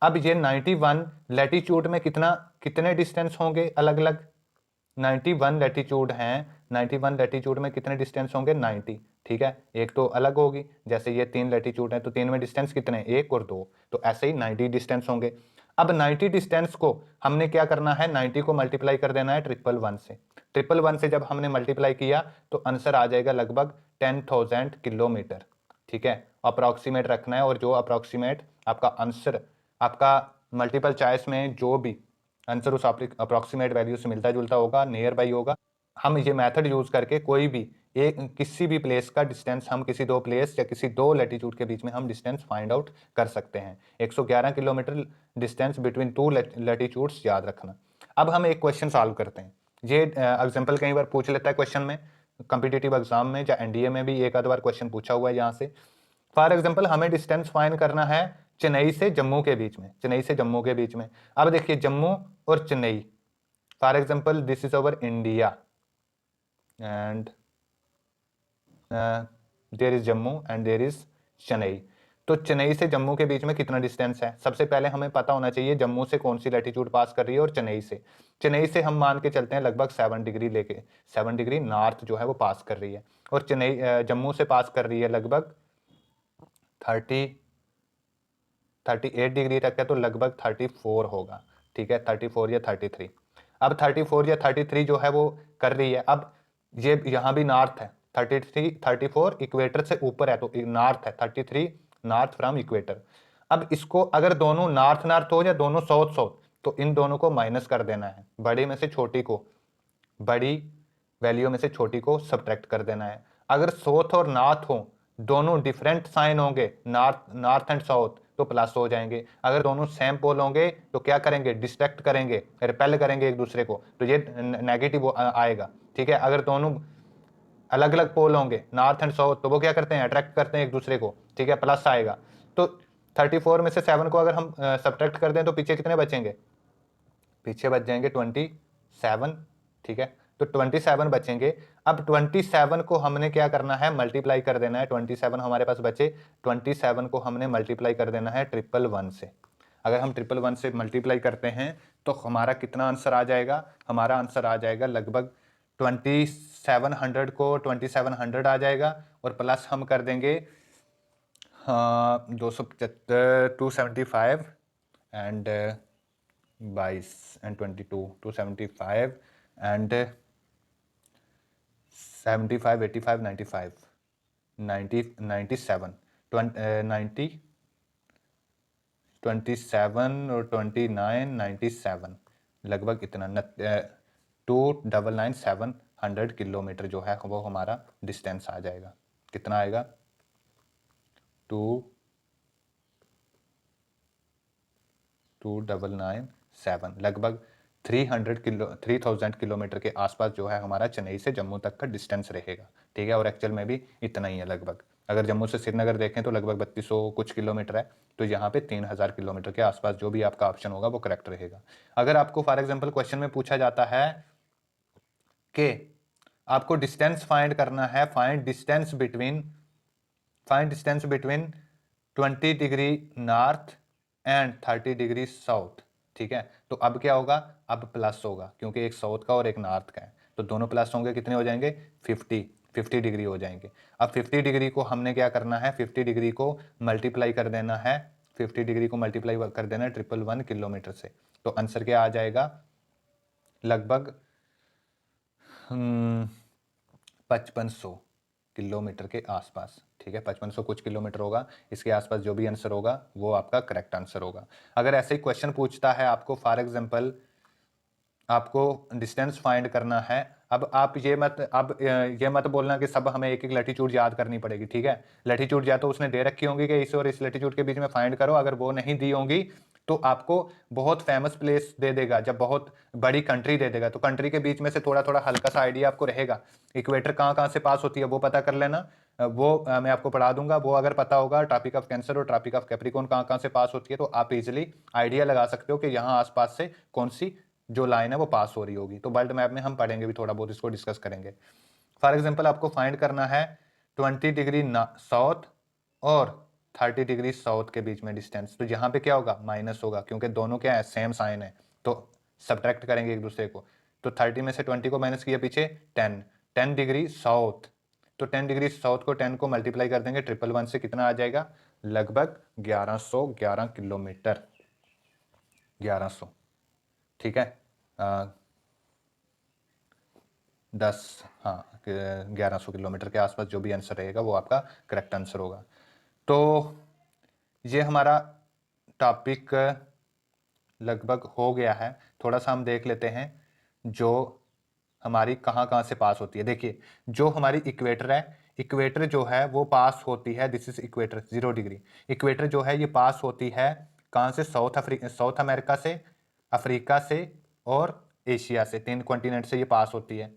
अब ये 91 लैटिट्यूड में कितने डिस्टेंस होंगे अलग अलग? 91 लैटिट्यूड हैं, 91 लैटिट्यूड में कितने डिस्टेंस होंगे? 90। ठीक है, एक तो अलग होगी, जैसे ये 3 लैटिट्यूड है तो 3 में डिस्टेंस कितने? 1 और 2, तो ऐसे ही 90 डिस्टेंस होंगे। अब 90 डिस्टेंस को हमने क्या करना है? 90 को मल्टीप्लाई कर देना है 111 से। 111 से जब हमने मल्टीप्लाई किया तो आंसर आ जाएगा लगभग 10,000 किलोमीटर। ठीक है, अप्रॉक्सीमेट रखना है, और जो अप्रॉक्सीमेट आपका आंसर, आपका मल्टीपल चॉइस में जो भी आंसर उस अप्रॉक्सीमेट वैल्यू से मिलता जुलता होगा, नियर बाई होगा, हम ये मेथड यूज करके कोई भी एक किसी भी प्लेस का डिस्टेंस, हम किसी दो प्लेस या किसी दो लैटिट्यूड के बीच में हम डिस्टेंस फाइंड आउट कर सकते हैं। 111 kilometre distance between two latitudes, याद रखना। अब हम एक क्वेश्चन सॉल्व करते हैं। ये एग्जाम्पल कई बार पूछ लेता है क्वेश्चन में, कॉम्पिटिटिव एग्जाम में या एनडीए में भी एक आध बार क्वेश्चन पूछा हुआ है यहाँ से। फॉर एग्जाम्पल, हमें डिस्टेंस फाइंड करना है चेन्नई से जम्मू के बीच में, चेन्नई से जम्मू के बीच में। अब देखिए, जम्मू और Chennai, for example this is our India and there is Jammu and there is Chennai. तो चेन्नई से जम्मू के बीच में कितना डिस्टेंस है? सबसे पहले हमें पता होना चाहिए जम्मू से कौन सी लैटिट्यूड पास कर रही है, और चेन्नई से हम मान के चलते हैं लगभग 7 डिग्री लेके, 7 डिग्री नॉर्थ जो है वो पास कर रही है, और जम्मू से पास कर रही है लगभग 38 डिग्री तक है, तो लगभग 34 होगा। ठीक है, 34 या 33। अब 34 या 33 जो है वो कर रही है। अब ये यहाँ भी नॉर्थ है, 33 34 इक्वेटर से ऊपर है, तो नॉर्थ है 33, नॉर्थ फ्रॉम इक्वेटर। अब इसको अगर दोनों नॉर्थ नॉर्थ हो या दोनों साउथ साउथ, तो इन दोनों को माइनस कर देना है, बड़ी में से छोटी को, बड़ी वैल्यू में से छोटी को सब्ट्रैक्ट कर देना है। अगर साउथ और नॉर्थ हो, दोनों डिफरेंट साइन होंगे, नॉर्थ एंड साउथ, तो प्लस हो जाएंगे। अगर दोनों सेम पोल होंगे तो क्या करेंगे? डिस्ट्रैक्ट करेंगे, रिपेल करेंगे एक दूसरे को, तो ये नेगेटिव आएगा। ठीक है, अगर दोनों अलग अलग पोल होंगे नॉर्थ एंड साउथ, तो वो क्या करते हैं? अट्रैक्ट करते हैं एक दूसरे को। ठीक है, प्लस आएगा। तो 34 में से 7 को अगर हम सब्ट्रैक्ट कर दें तो पीछे कितने बचेंगे? पीछे बच जाएंगे 27। ठीक है, तो 27 बचेंगे। अब 27 को हमने क्या करना है? मल्टीप्लाई कर देना है। 27 हमारे पास बचे, 27 को हमने मल्टीप्लाई कर देना है 111 से। अगर हम 111 से मल्टीप्लाई करते हैं तो हमारा कितना आंसर आ जाएगा? हमारा आंसर आ जाएगा लगभग 2700 को 2700 आ जाएगा, और प्लस हम कर देंगे 275, 275 एंड 22 एंड 22, 275 एंड 75, 85, 95, 90, 97, 90, 27 और 29, 97, लगभग इतना 2,997 किलोमीटर जो है वो हमारा डिस्टेंस आ जाएगा। कितना आएगा? 2,997, लगभग 3000 किलोमीटर के आसपास जो है हमारा चेन्नई से जम्मू तक का डिस्टेंस रहेगा, ठीक है। और एक्चुअल में भी इतना ही है लगभग। अगर जम्मू से श्रीनगर देखें तो लगभग 3200 कुछ किलोमीटर है, तो यहाँ पे 3000 किलोमीटर के आसपास जो भी आपका ऑप्शन होगा वो करेक्ट रहेगा। अगर आपको फॉर एग्जाम्पल क्वेश्चन में पूछा जाता है कि आपको डिस्टेंस फाइंड करना है, find distance between 20 degree north and 30 degree south, ठीक है। तो अब क्या होगा, अब प्लस होगा क्योंकि एक साउथ का और एक नॉर्थ का है, तो दोनों प्लस होंगे, कितने हो जाएंगे 50 डिग्री हो जाएंगे। अब 50 डिग्री को हमने क्या करना है, 50 डिग्री को मल्टीप्लाई कर देना है, 50 डिग्री को मल्टीप्लाई कर देना है 111 किलोमीटर से। तो आंसर क्या आ जाएगा, लगभग 5500 किलोमीटर के आसपास, ठीक है। 5500 कुछ किलोमीटर होगा, इसके आसपास जो भी आंसर होगा वो आपका करेक्ट आंसर होगा। अगर ऐसे ही क्वेश्चन पूछता है आपको, फॉर एग्जांपल आपको डिस्टेंस फाइंड करना है, अब आप ये मत बोलना कि सब हमें एक एक लैटिट्यूड याद करनी पड़ेगी, ठीक है। लैटिट्यूड या तो उसने दे रखी होंगी कि इस और इस लैटिट्यूड के बीच में फाइंड करो, अगर वो नहीं दी होंगी तो आपको बहुत फेमस प्लेस दे देगा, जब बहुत बड़ी कंट्री दे देगा तो कंट्री के बीच में से थोड़ा थोड़ा हल्का सा आइडिया आपको रहेगा। इक्वेटर कहाँ कहाँ से पास होती है वो पता कर लेना, वो मैं आपको पढ़ा दूंगा, वो अगर पता होगा ट्रॉपिक ऑफ कैंसर और ट्रॉपिक ऑफ कैप्रिकॉर्न कहाँ कहाँ से पास होती है, तो आप इजिली आइडिया लगा सकते हो कि यहाँ आसपास से कौन सी जो लाइन है वो पास हो रही होगी। तो वर्ल्ड मैप में हम पढ़ेंगे भी, थोड़ा बहुत इसको डिस्कस करेंगे। फॉर एग्जाम्पल आपको फाइंड करना है 20 डिग्री साउथ और 30 डिग्री साउथ के बीच में डिस्टेंस, तो यहाँ पे क्या होगा, माइनस होगा क्योंकि दोनों क्या है, सेम साइन है, तो सब्ट्रैक्ट करेंगे एक दूसरे को। तो 30 में से 20 को माइनस किया पीछे 10 डिग्री साउथ, तो 10 डिग्री साउथ को 10 को मल्टीप्लाई कर देंगे 111 से, कितना आ जाएगा, लगभग 1111 किलोमीटर, 1100, ठीक है। 1100 किलोमीटर के आसपास जो भी आंसर रहेगा वो आपका करेक्ट आंसर होगा। तो ये हमारा टॉपिक लगभग हो गया है। थोड़ा सा हम देख लेते हैं जो हमारी कहाँ कहाँ से पास होती है। देखिए जो हमारी इक्वेटर है, इक्वेटर जो है वो पास होती है, this is equator 0 degree. Equator जो है ये पास होती है कहाँ से, साउथ अमेरिका से, अफ्रीका से और एशिया से, 3 कॉन्टिनेंट से ये पास होती है।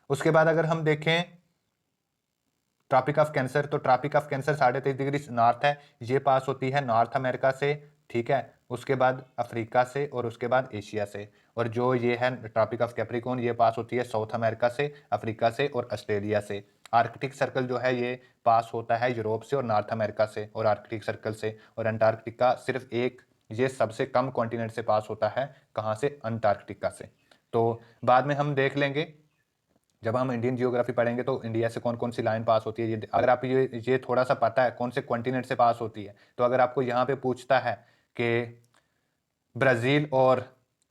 उसके बाद अगर हम देखें ट्रॉपिक ऑफ कैंसर, तो tropic of cancer 23.5 degree north है, ये पास होती है नॉर्थ अमेरिका से, ठीक है। उसके बाद अफ्रीका से और उसके बाद एशिया से। और जो ये है ट्रॉपिक ऑफ कैप्रिकॉर्न, ये पास होती है साउथ अमेरिका से, अफ्रीका से और ऑस्ट्रेलिया से। आर्कटिक सर्कल जो है ये पास होता है यूरोप से और नॉर्थ अमेरिका से और आर्कटिक सर्कल से। और अंटार्कटिका सिर्फ एक, ये सबसे कम कॉन्टिनेंट से पास होता है, कहाँ से, अंटार्कटिका से। तो बाद में हम देख लेंगे जब हम इंडियन जियोग्राफी पढ़ेंगे तो इंडिया से कौन कौन सी लाइन पास होती है, ये अगर आप ये थोड़ा सा पता है कौन से कॉन्टिनेंट से पास होती है, तो अगर आपको यहाँ पे पूछता है कि ब्राजील और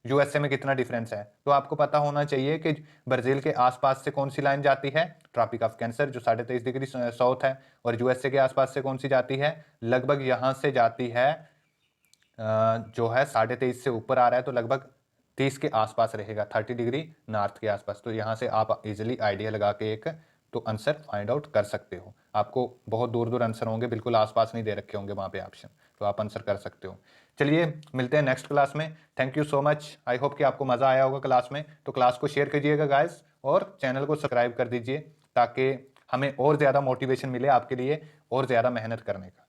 यूएसए में कितना डिफरेंस है, तो आपको पता होना चाहिए कि ब्राजील के आसपास से कौन सी लाइन जाती है, ट्रॉपिक ऑफ कैंसर जो 23.5 डिग्री साउथ है। और यूएसए के आसपास से कौन सी जाती है, लगभग यहाँ से जाती है जो है 23.5 से ऊपर आ रहा है, तो लगभग 30 के आसपास रहेगा, 30 डिग्री नॉर्थ के आसपास। तो यहाँ से आप इजिली आइडिया लगा के एक तो आंसर फाइंड आउट कर सकते हो। आपको बहुत दूर दूर आंसर होंगे, बिल्कुल आसपास नहीं दे रखे होंगे वहाँ पे ऑप्शन, तो आप आंसर कर सकते हो। चलिए मिलते हैं नेक्स्ट क्लास में। Thank you so much, I hope कि आपको मज़ा आया होगा क्लास में। तो क्लास को शेयर कीजिएगा गाइस और चैनल को सब्सक्राइब कर दीजिए ताकि हमें और ज़्यादा मोटिवेशन मिले आपके लिए और ज़्यादा मेहनत करने का।